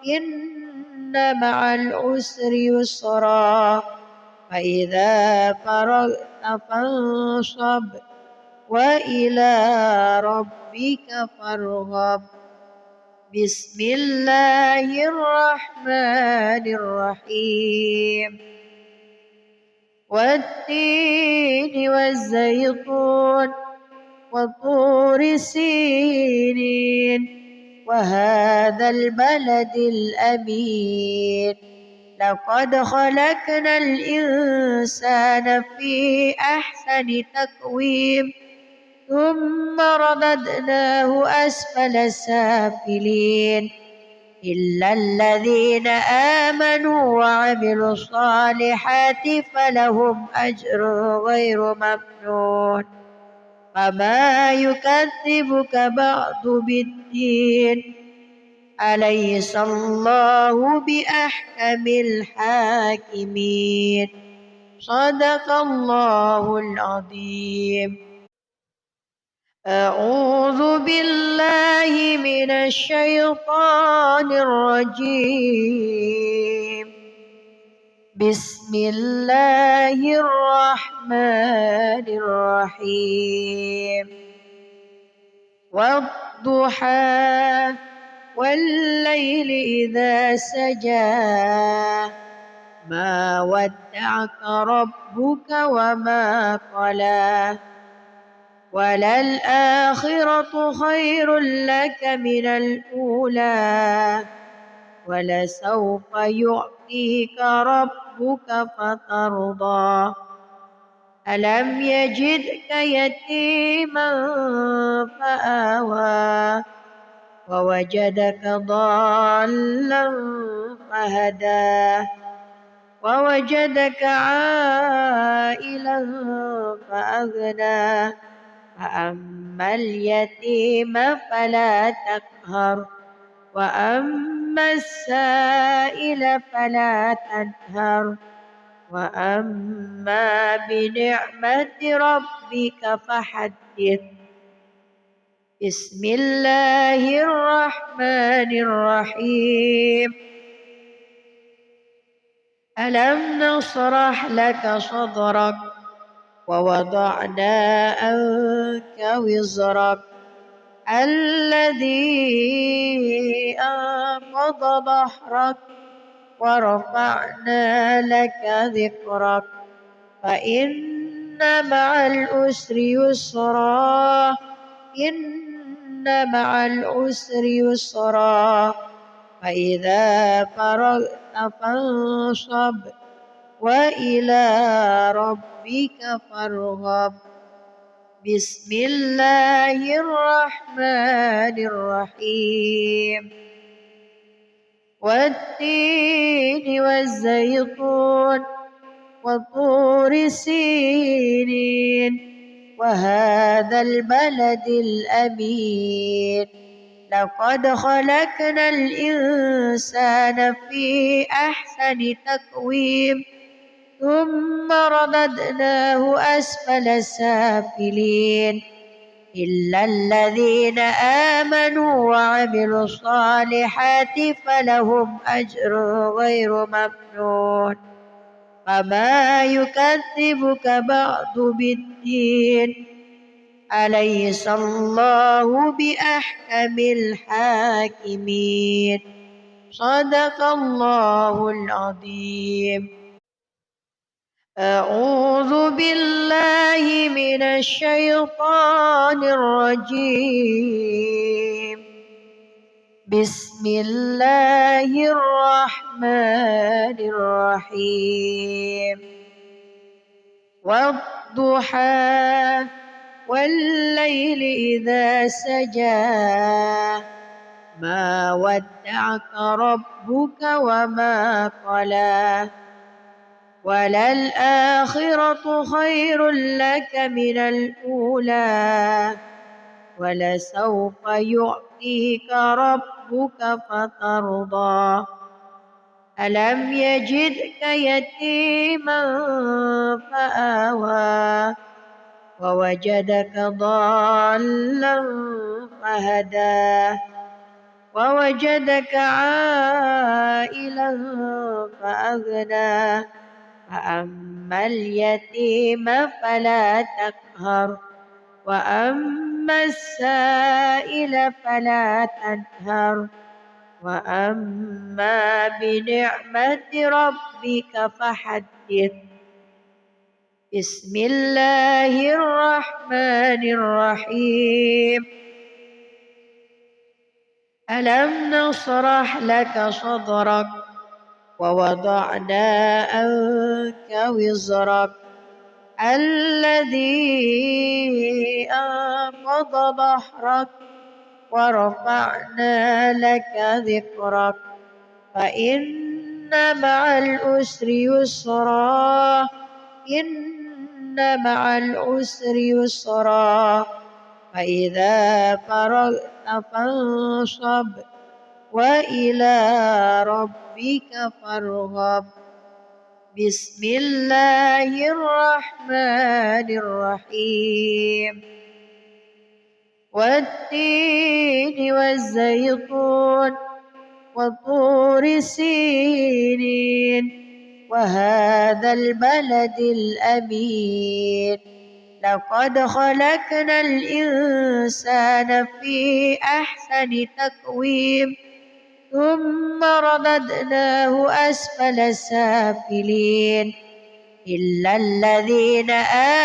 إن مع العسر يسرا فإذا فرغت فانصب وإلى ربك فارغب بسم الله الرحمن الرحيم والتين والزيتون وطور سينين وهذا البلد الأمين لقد خلقنا الإنسان في أحسن تقويم ثم رددناه أسفل سافلين إلا الذين آمنوا وعملوا الصالحات فلهم أجر غير ممنون فما يكذبك بعد بالدين أليس الله بأحكم الحاكمين صدق الله العظيم. أعوذ بالله من الشيطان الرجيم. بسم الله الرحمن الرحيم. والضحى والليل إذا سجى ما ودعك ربك وما قلى وللآخرة خير لك من الأولى ولسوف يعطيك ربك فترضى ألم يجدك يتيما فآوى ووجدك ضالا فهدى ووجدك عائلا فأغنى فأما اليتيم فلا تقهر وأما السائل فلا تنهر وأما بنعمة ربك فحدث. بسم الله الرحمن الرحيم. ألم نشرح لك صدرك ووضعنا عنك وزرك الذي أنقض ظهرك ورفعنا لك ذكرك فإن مع العسر يسرا إن مع العسر يسرا فإذا فرغت فانصب وإلى ربك فارغب. بسم الله الرحمن الرحيم. والتين والزيتون وطور سينين وهذا البلد الأمين لقد خلقنا الإنسان في أحسن تقويم ثم رددناه أسفل سافلين إلا الذين آمنوا وعملوا الصالحات فلهم أجر غير ممنون فما يكذبك بعد بالدين أليس الله بأحكم الحاكمين صدق الله العظيم. أعوذ بالله من الشيطان الرجيم. بسم الله الرحمن الرحيم. والضحى والليل إذا سجى ما ودعك ربك وما قلى وللآخرة خير لك من الأولى ولسوف يعطيك ربك فترضى ألم يجدك يتيما فآوى ووجدك ضالا فهدى ووجدك عائلا فأغنى فأما اليتيم فلا تقهر وأما السائل فلا تنهر وأما بنعمة ربك فحدث. بسم الله الرحمن الرحيم. ألم نشرح لك صدرك ووضعنا عنك وزرك الذي أنقض ظهرك ورفعنا لك ذكرك فإن مع العسر يسرا إن مع العسر يسرا فإذا فرغت فانصب وإلى ربك فارغب بسم الله الرحمن الرحيم والتين والزيتون وطور سينين وهذا البلد الأمين لقد خلقنا الإنسان في أحسن تقويم ثم رددناه أسفل سافلين إلا الذين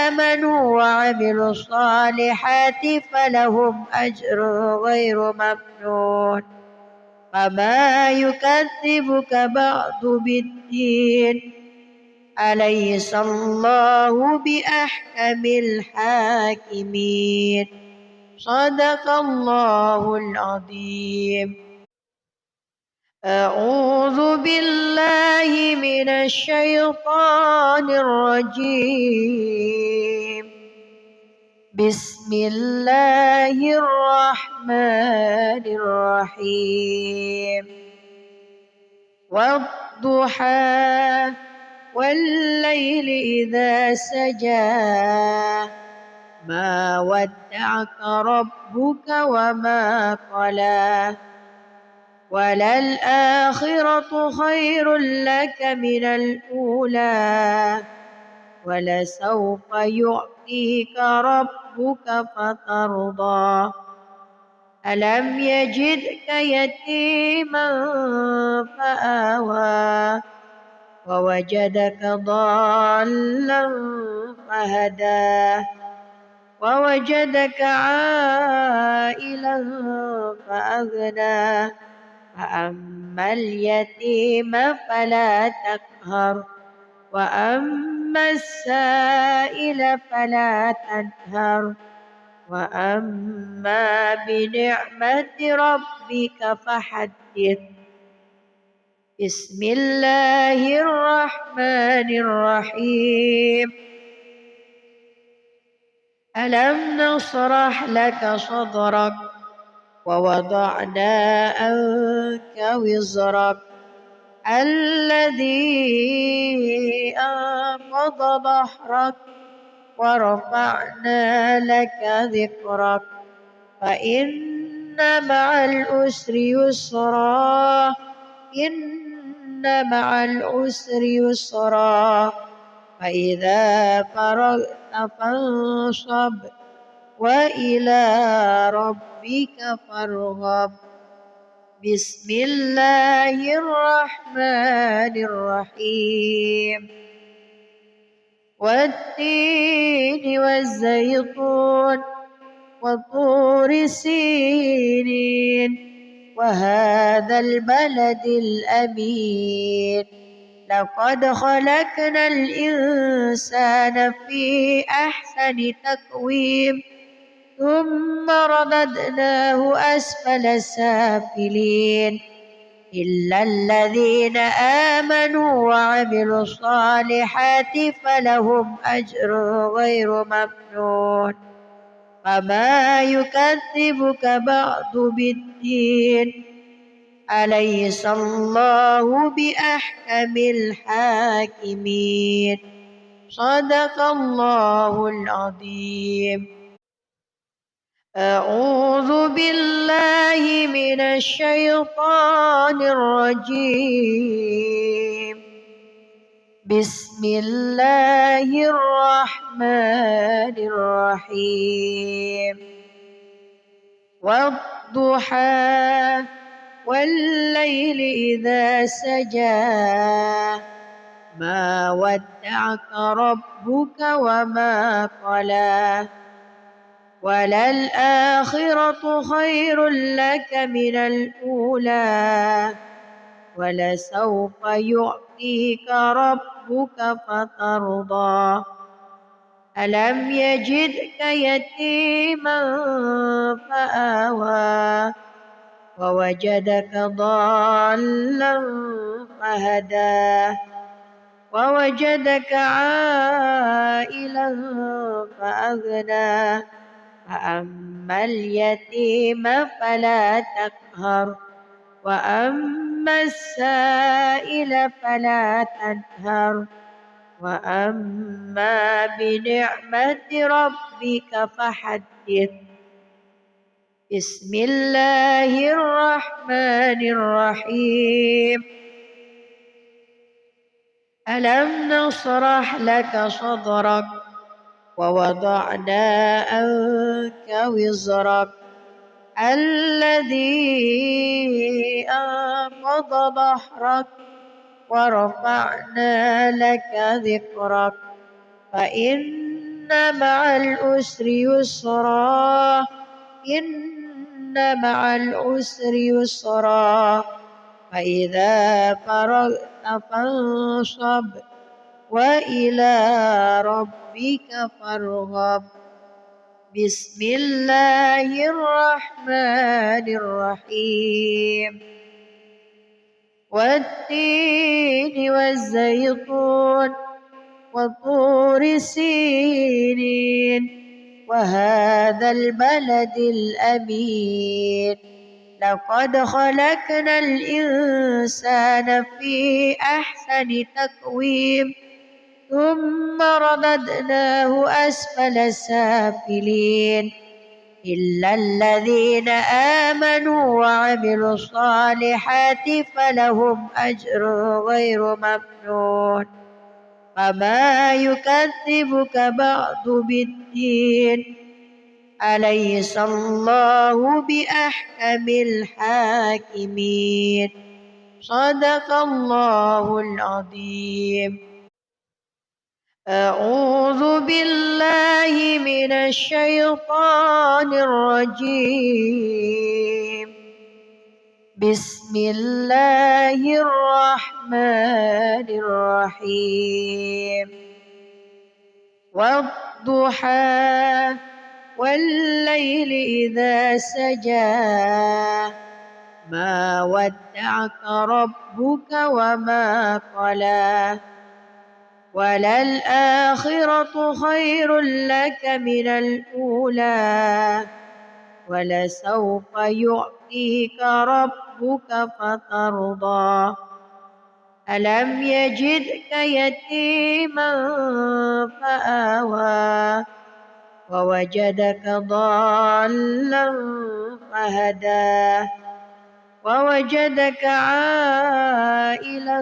آمنوا وعملوا الصالحات فلهم أجر غير ممنون فما يكذبك بعد بالدين أليس الله بأحكم الحاكمين صدق الله العظيم. أعوذ بالله من الشيطان الرجيم بسم الله الرحمن الرحيم والضحى والليل إذا سجى ما ودعك ربك وما قلى وللآخرة خير لك من الأولى ولسوف يعطيك ربك فترضى ألم يجدك يتيما فآوى ووجدك ضالا فهدى ووجدك عائلا فأغنى فأما اليتيم فلا تقهر وأما السائل فلا تنهر وأما بنعمة ربك فحدث بسم الله الرحمن الرحيم ألم نشرح لك صدرك ووضعنا عنك وزرك الذي أنقض ظهرك ورفعنا لك ذكرك فإن مع العسر يسرا إن مع العسر يسرا فإذا فرغت فانصب وإلى ربك فارغب بسم الله الرحمن الرحيم والتين والزيتون وطور سينين وهذا البلد الأمين لقد خلقنا الإنسان في أحسن تقويم ثم رددناه أسفل سافلين إلا الذين آمنوا وعملوا الصالحات فلهم أجر غير ممنون فما يكذبك بعد بالدين أليس الله بأحكم الحاكمين صدق الله العظيم. أعوذ بالله من الشيطان الرجيم بسم الله الرحمن الرحيم والضحى والليل إذا سجى ما ودعك ربك وما قلى وللآخرة خير لك من الأولى ولسوف يعطيك ربك فترضى ألم يجدك يتيما فآوى ووجدك ضالا فهدى ووجدك عائلا فأغنى فأما اليتيم فلا تقهر وأما السائل فلا تنهر وأما بنعمة ربك فحدث. بسم الله الرحمن الرحيم. ألم نشرح لك صدرك ووضعنا عنك وزرك الذي أنقض ظهرك ورفعنا لك ذكرك فإن مع العسر يسرا إن مع العسر يسرا فإذا فرغت فانصب وإلى ربك فارغب. بسم الله الرحمن الرحيم. والتين والزيتون وطور سينين وهذا البلد الأمين لقد خلقنا الإنسان في أحسن تقويم ثم رددناه أسفل سافلين إلا الذين آمنوا وعملوا الصالحات فلهم أجر غير ممنون فما يكذبك بعد بالدين أليس الله بأحكم الحاكمين. صدق الله العظيم. أعوذ بالله من الشيطان الرجيم. بسم الله الرحمن الرحيم. والضحى والليل إذا سجى ما ودعك ربك وما قلى وللآخرة خير لك من الأولى ولسوف يعطيك ربك فترضى ألم يجدك يتيما فآوى ووجدك ضالا فهدى ووجدك عائلا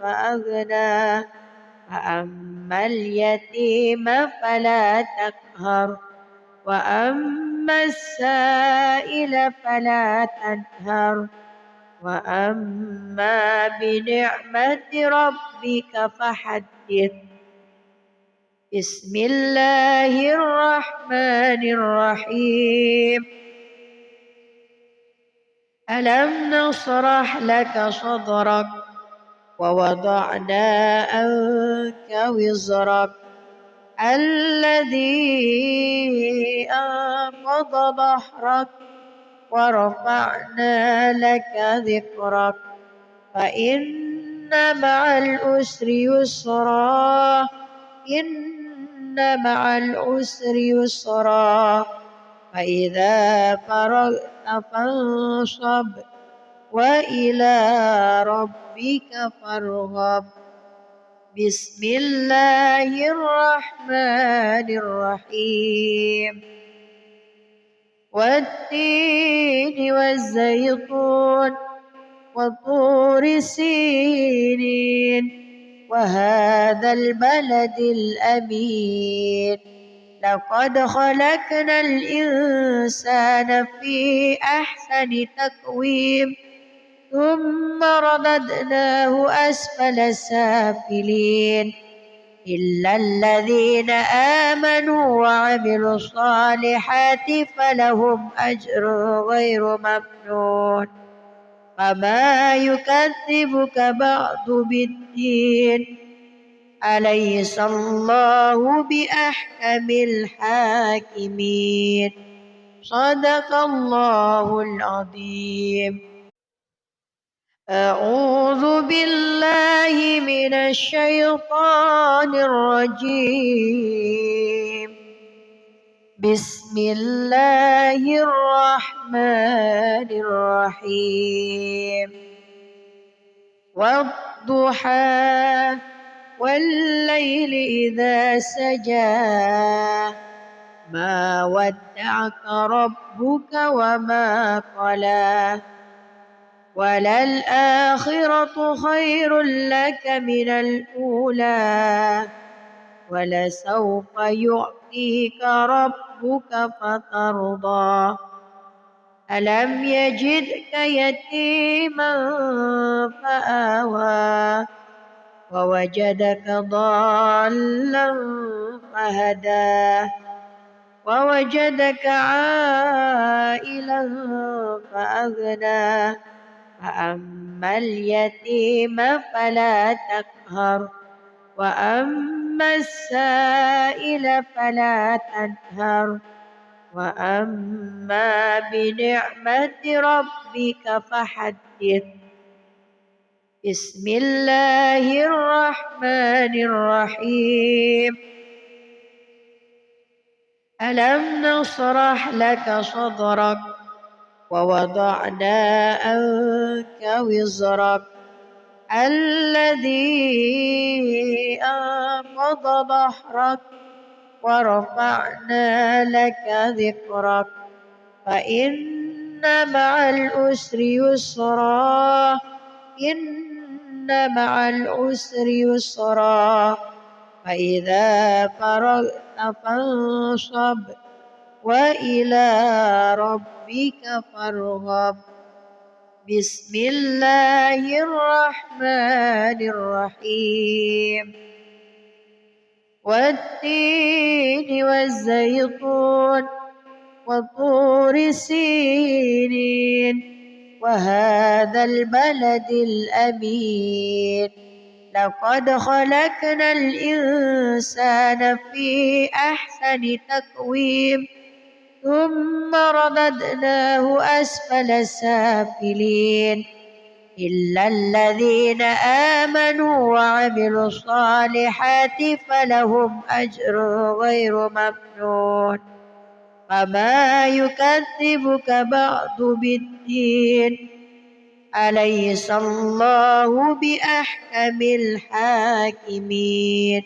فأغنى فأما اليتيم فلا تقهر وأما السائل فلا تنهر وأما بنعمة ربك فحدث. بسم الله الرحمن الرحيم. ألم نشرح لك صدرك ووضعنا عنك وزرك الذي أنقض ظهرك ورفعنا لك ذكرك فإن مع العسر يسرا إن مع العسر يسرا فإذا فرغت فانصب وإلى ربك فارغب. بسم الله الرحمن الرحيم. والتين والزيتون وطور سينين وهذا البلد الأمين لقد خلقنا الإنسان في أحسن تقويم ثم رددناه أسفل سافلين إلا الذين آمنوا وعملوا الصالحات فلهم أجر غير ممنون فما يكذبك بعد بالدين أليس الله بأحكم الحاكمين. صدق الله العظيم. أعوذ بالله من الشيطان الرجيم. بسم الله الرحمن الرحيم. والضحى والليل إذا سجى ما ودعك ربك وما قلى وللآخرة خير لك من الأولى ولسوف يعطيك ربك فترضى ألم يجدك يتيما فآوى ووجدك ضالا فهدى ووجدك عائلا فأغنى فأما اليتيم فلا تقهر وأما السائل فلا تنهر وأما بنعمة ربك فحدث. بسم الله الرحمن الرحيم. ألم نشرح لك صدرك ووضعنا عنك وزرك الذي أنقض ظهرك ورفعنا لك ذكرك فإن مع العسر يسرا إن مع العسر يسرا فإذا فرغت فانصب وإلى ربك فارغب. بسم الله الرحمن الرحيم. والتين والزيتون وطور سينين وهذا البلد الأمين لقد خلقنا الإنسان في أحسن تقويم ثم رددناه أسفل سافلين إلا الذين آمنوا وعملوا الصالحات فلهم أجر غير ممنون فما يكذبك بعد بالدين أليس الله بأحكم الحاكمين.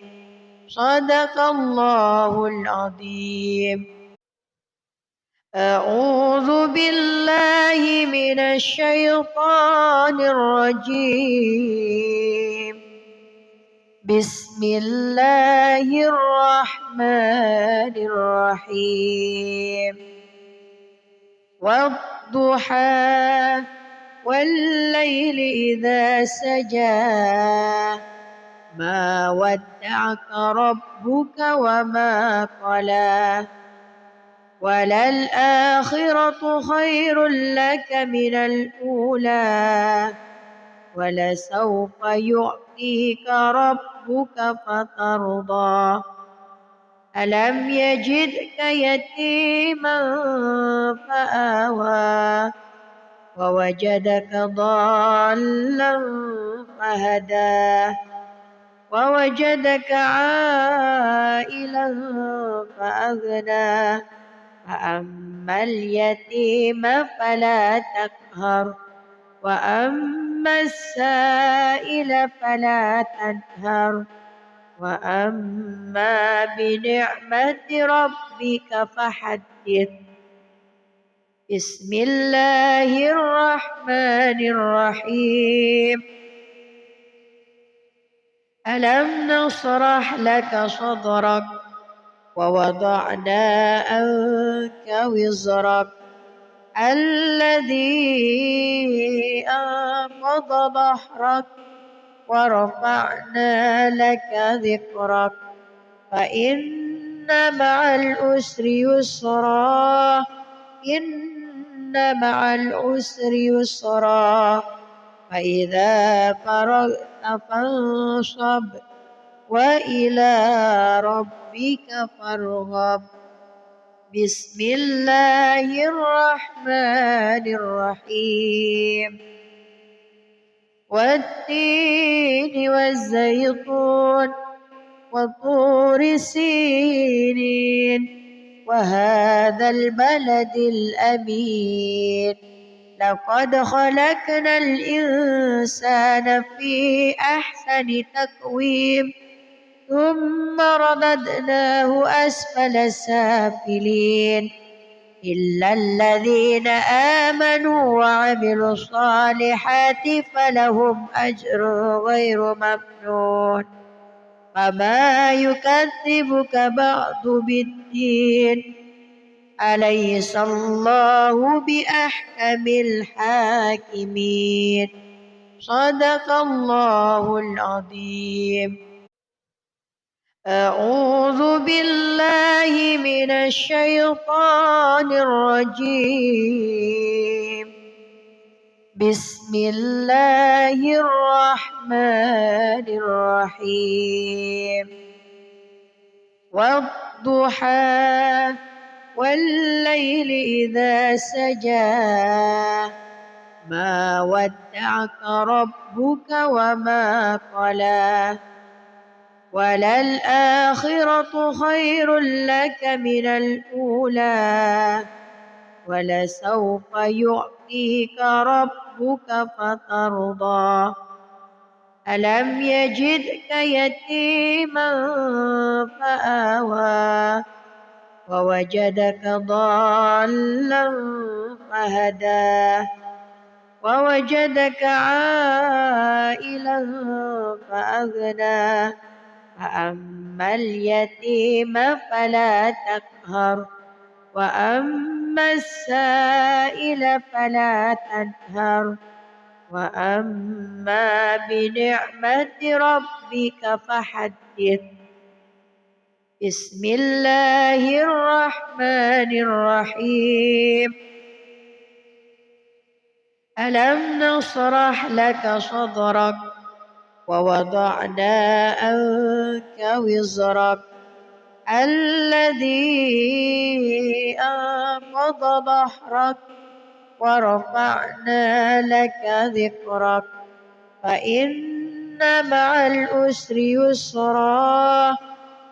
صدق الله العظيم. أعوذ بالله من الشيطان الرجيم. بسم الله الرحمن الرحيم. والضحى والليل إذا سجى ما ودعك ربك وما قلى وللآخرة خير لك من الأولى ولسوف يعطيك ربك فترضى ألم يجدك يتيما فآوى ووجدك ضالا فهدى ووجدك عائلا فأغنى فأما اليتيم فلا تقهر وأما السائل فلا تنهر وأما بنعمة ربك فحدث. بسم الله الرحمن الرحيم. ألم نشرح لك صدرك ووضعنا عنك وزرك الذي أنقض ظهرك ورفعنا لك ذكرك فإن مع العسر يسرا إن مع العسر يسرا فإذا فرغت فانصب وإلى ربك فارغب. بسم الله الرحمن الرحيم. والتين والزيتون وطور سينين وهذا البلد الأمين. لقد خلقنا الإنسان في أحسن تقويم ثم رددناه أسفل سافلين إلا الذين آمنوا وعملوا الصالحات فلهم أجر غير ممنون. فما يكذبك بعد بالدين. أليس الله بأحكم الحاكمين. صدق الله العظيم. أعوذ بالله من الشيطان الرجيم. بسم الله الرحمن الرحيم. والضحى والليل إذا سجى ما ودعك ربك وما قلى وللآخرة خير لك من الأولى ولسوف يعطيك ربك فترضى. ألم يجدك يتيما فآوى ووجدك ضالا فهدى ووجدك عائلا فأغنى. فأما اليتيم فلا تقهر وأما السائل فلا تنهر وأما بنعمة ربك فحدث. بسم الله الرحمن الرحيم. ألم نشرح لك صدرك ووضعنا عنك وزرك الذي أنقض ظهرك ورفعنا لك ذكرك فإن مع العسر يسرا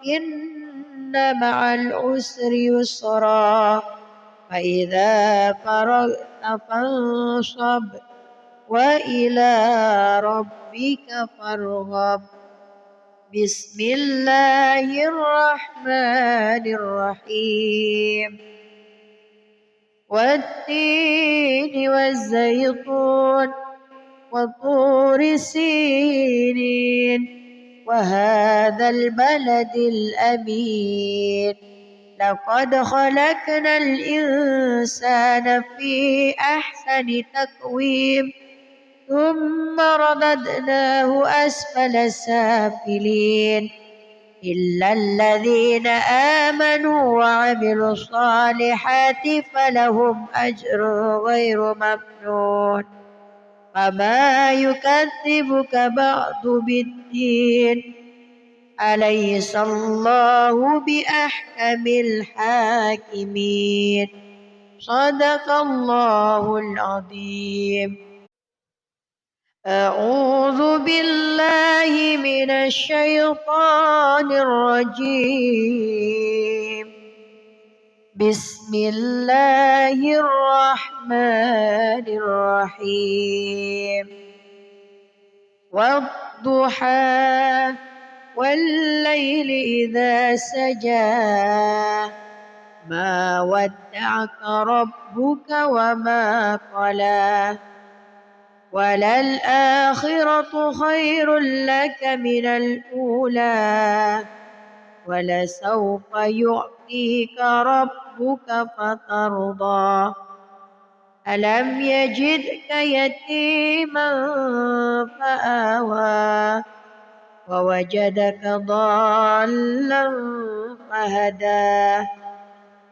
إن مع العسر يسرا فإذا فرغت فانصب وإلى ربك فارغب. بسم الله الرحمن الرحيم. والتين والزيتون وطور سينين وهذا البلد الأمين. لقد خلقنا الإنسان في أحسن تقويم ثم رددناه أسفل سافلين إلا الذين آمنوا وعملوا الصالحات فلهم أجر غير ممنون. فما يكذبك بعد بالدين. أليس الله بأحكم الحاكمين. صدق الله العظيم. أعوذ بالله من الشيطان الرجيم. بسم الله الرحمن الرحيم. والضحى والليل إذا سجى ما ودعك ربك وما قلى وللآخرة خير لك من الأولى ولسوف يعطيك ربك فترضى. ألم يجدك يتيما فآوى ووجدك ضالا فهدى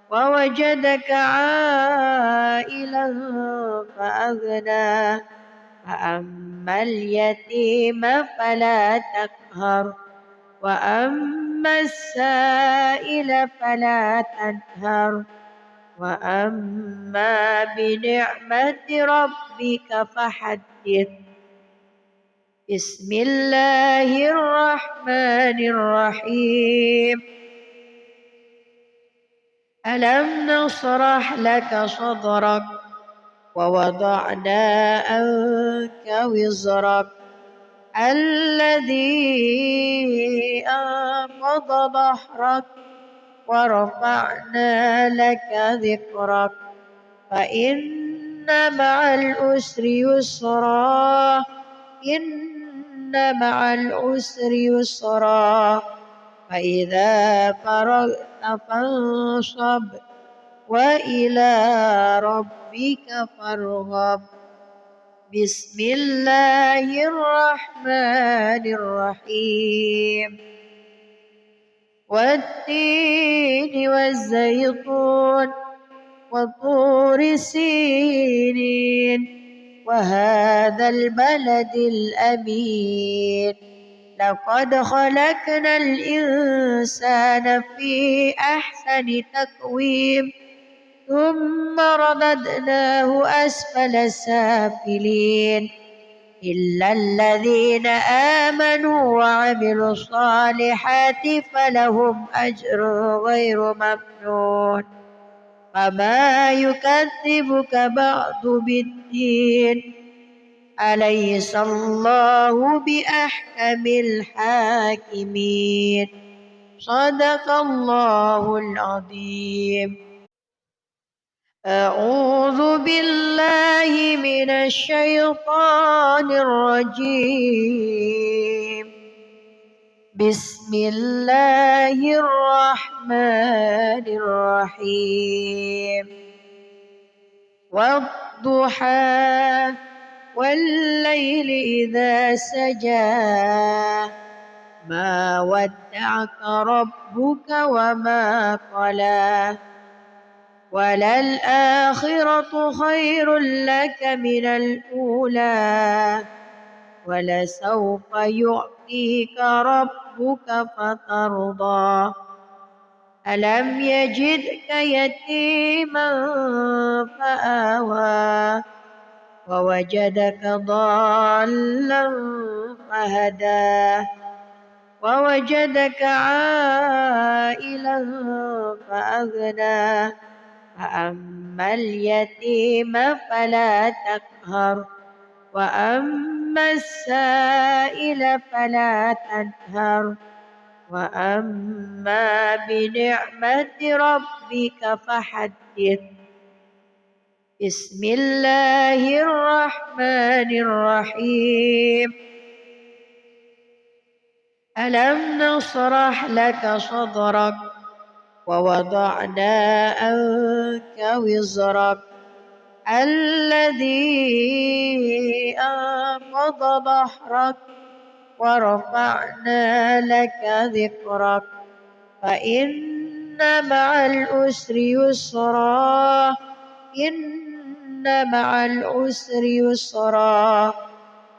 ووجدك عائلا فأغنى. فأما اليتيم فلا تقهر وأما السائل فلا تنهر وأما بنعمة ربك فحدث. بسم الله الرحمن الرحيم. ألم نشرح لك صدرك ووضعنا عنك وزرك الذي أنقض ظهرك ورفعنا لك ذكرك فإن مع العسر يسرا إن مع العسر يسرا فإذا فرغت فانصب وإلى ربك فارغب. بسم الله الرحمن الرحيم. والتين والزيتون وطور سينين وهذا البلد الأمين لقد خلقنا الإنسان في أحسن تقويم ثم رددناه أسفل سافلين إلا الذين آمنوا وعملوا الصالحات فلهم أجر غير ممنون. فما يكذبك بعد بالدين أليس الله بأحكم الحاكمين. صدق الله العظيم. أعوذ بالله من الشيطان الرجيم. بسم الله الرحمن الرحيم. والضحى والليل إذا سجى ما ودعك ربك وما قلى وللآخرة خير لك من الأولى ولسوف يعطيك ربك فترضى. ألم يجدك يتيما فآوى ووجدك ضالا فهدى ووجدك عائلا فأغنى فأما اليتيم فلا تقهر وأما السائل فلا تنهر وأما بنعمة ربك فحدث. بسم الله الرحمن الرحيم. ألم نشرح لك صدرك ووضعنا عنك وزرك الذي أنقض ظهرك ورفعنا لك ذكرك فإن مع العسر يسرا إن مع العسر يسرا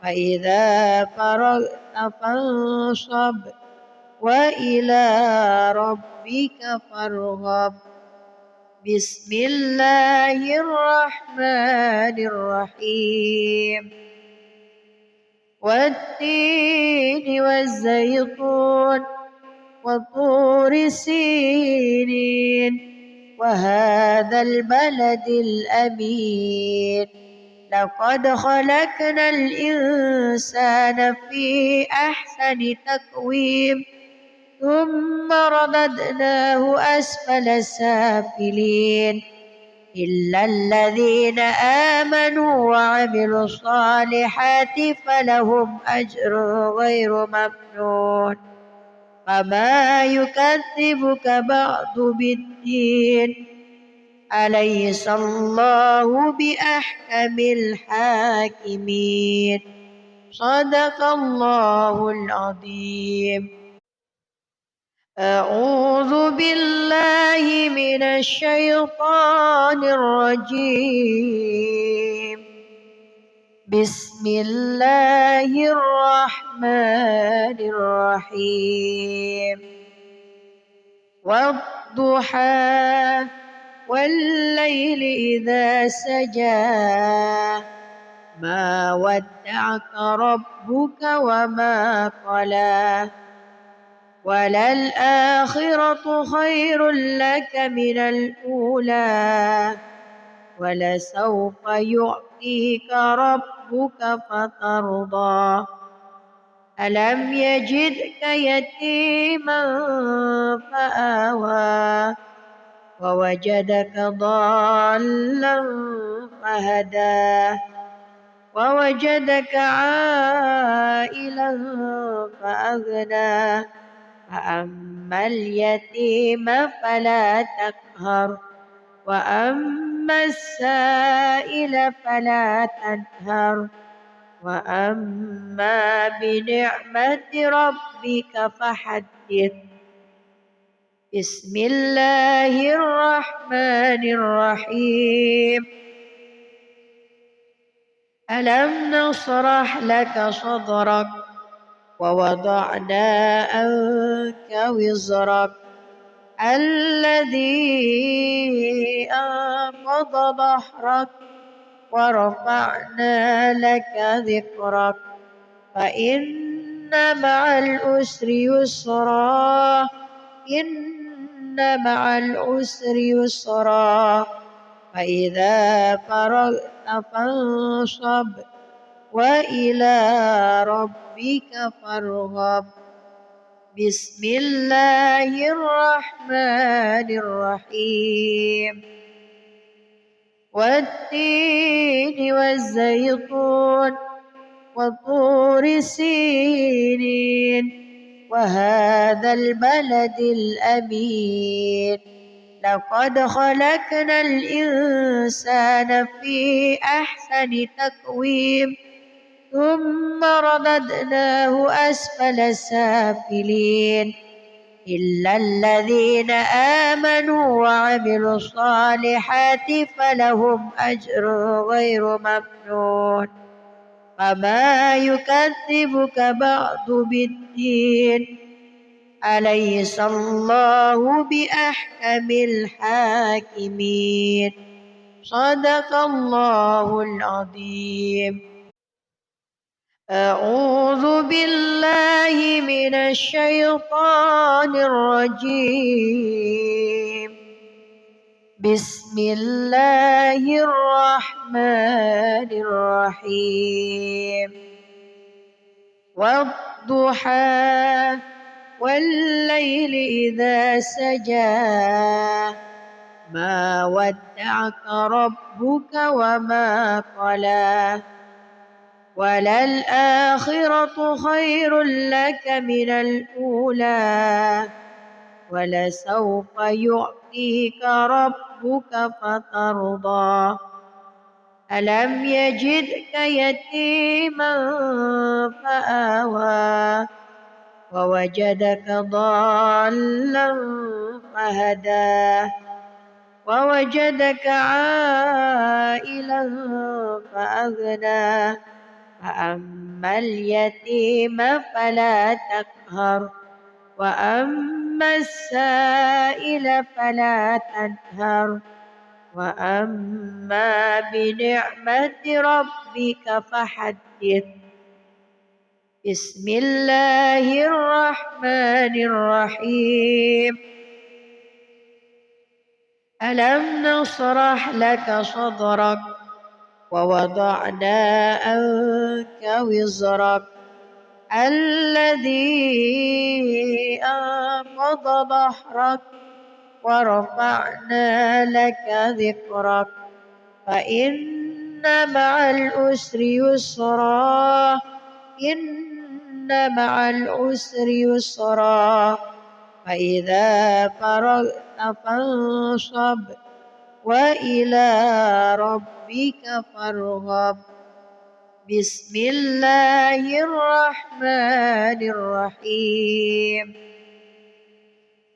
فإذا فرغت فانصب وإلى ربك فارغب. بسم الله الرحمن الرحيم. والتين والزيتون وطور سينين وهذا البلد الأمين لقد خلقنا الإنسان في أحسن تقويم ثم رددناه أسفل سافلين إلا الذين آمنوا وعملوا الصالحات فلهم أجر غير ممنون. فما يكذبك بعد بالدين أليس الله بأحكم الحاكمين. صدق الله العظيم. أعوذ بالله من الشيطان الرجيم. بسم الله الرحمن الرحيم والضحى والليل إذا سجى ما ودعك ربك وما قلى وللآخرة خير لك من الأولى ولسوف يعطيك ربك فترضى ألم يجدك يتيما فآوى ووجدك ضالا فهدى ووجدك عائلا فأغنى فأما اليتيم فلا تقهر وأما السائل فلا تنهر وأما بنعمة ربك فحدث بسم الله الرحمن الرحيم ألم نشرح لك صدرك ووضعنا عنك وزرك الذي أنقض ظهرك ورفعنا لك ذكرك فإن مع العسر يسرا إن مع العسر يسرا فإذا فرغت فانصب وإلى ربك فارغب بسم الله الرحمن الرحيم والتين والزيتون وطور سينين وهذا البلد الأمين لقد خلقنا الإنسان في أحسن تقويم ثم رددناه أسفل سافلين إلا الذين آمنوا وعملوا الصالحات فلهم أجر غير ممنون فما يكذبك بعد بالدين أليس الله بأحكم الحاكمين صدق الله العظيم أعوذ بالله من الشيطان الرجيم بسم الله الرحمن الرحيم والضحى والليل إذا سجى ما ودعك ربك وما قلى وللآخرة خير لك من الأولى ولسوف يعطيك ربك فترضى ألم يجدك يتيما فآوى ووجدك ضالا فهدى ووجدك عائلا فأغنى فأما اليتيم فلا تقهر وأما السائل فلا تنهر وأما بنعمة ربك فحدث بسم الله الرحمن الرحيم ألم نشرح لك صدرك ووضعنا عنك وزرك الذي أنقض ظهرك ورفعنا لك ذكرك فإن مع العسر يسرا إن مع العسر يسرا فإذا فرغت فانصب وإلى ربك فارغب بسم الله الرحمن الرحيم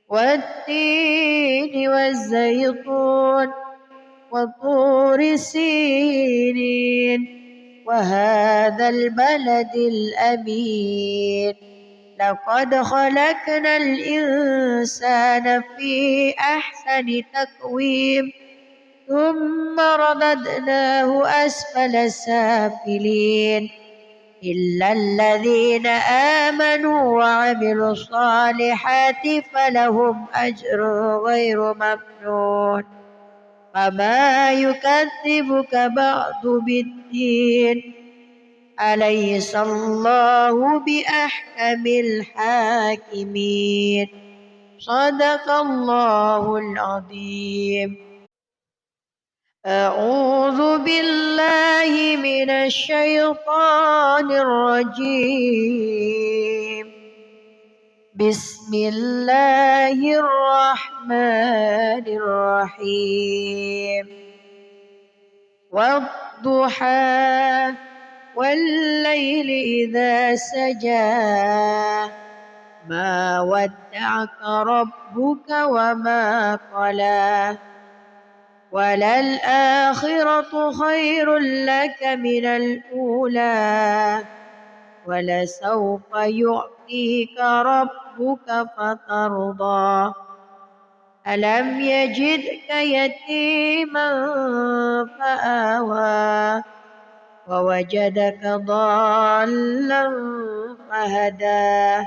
والتين والزيتون وطور سينين وهذا البلد الأمين لقد خلقنا الإنسان في أحسن تقويم ثم رددناه أسفل سافلين إلا الذين آمنوا وعملوا الصالحات فلهم أجر غير ممنون وما يكذبك بعد بالدين أليس الله بأحكم الحاكمين صدق الله العظيم. أعوذ بالله من الشيطان الرجيم بسم الله الرحمن الرحيم والضحى والليل إذا سجى ما ودعك ربك وما قلى وللآخرة خير لك من الأولى ولسوف يعطيك ربك فترضى ألم يجدك يتيما فآوى ووجدك ضالا فهدى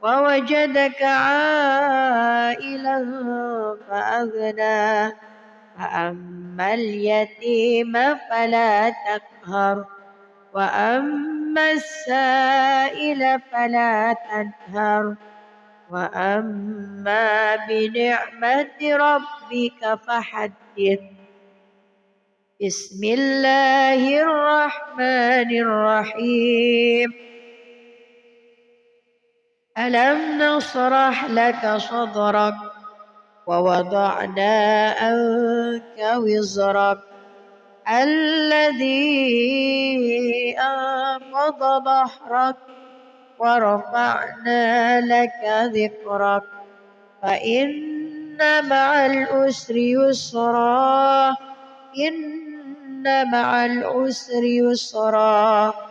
ووجدك عائلا فأغنى فأما اليتيم فلا تقهر وأما السائل فلا تنهر وأما بنعمة ربك فحدث. بسم الله الرحمن الرحيم ألم نشرح لك صدرك ووضعنا عنك وزرك الذي أنقض ظهرك ورفعنا لك ذكرك فإن مع العسر يسرا إن مع العسر يسرا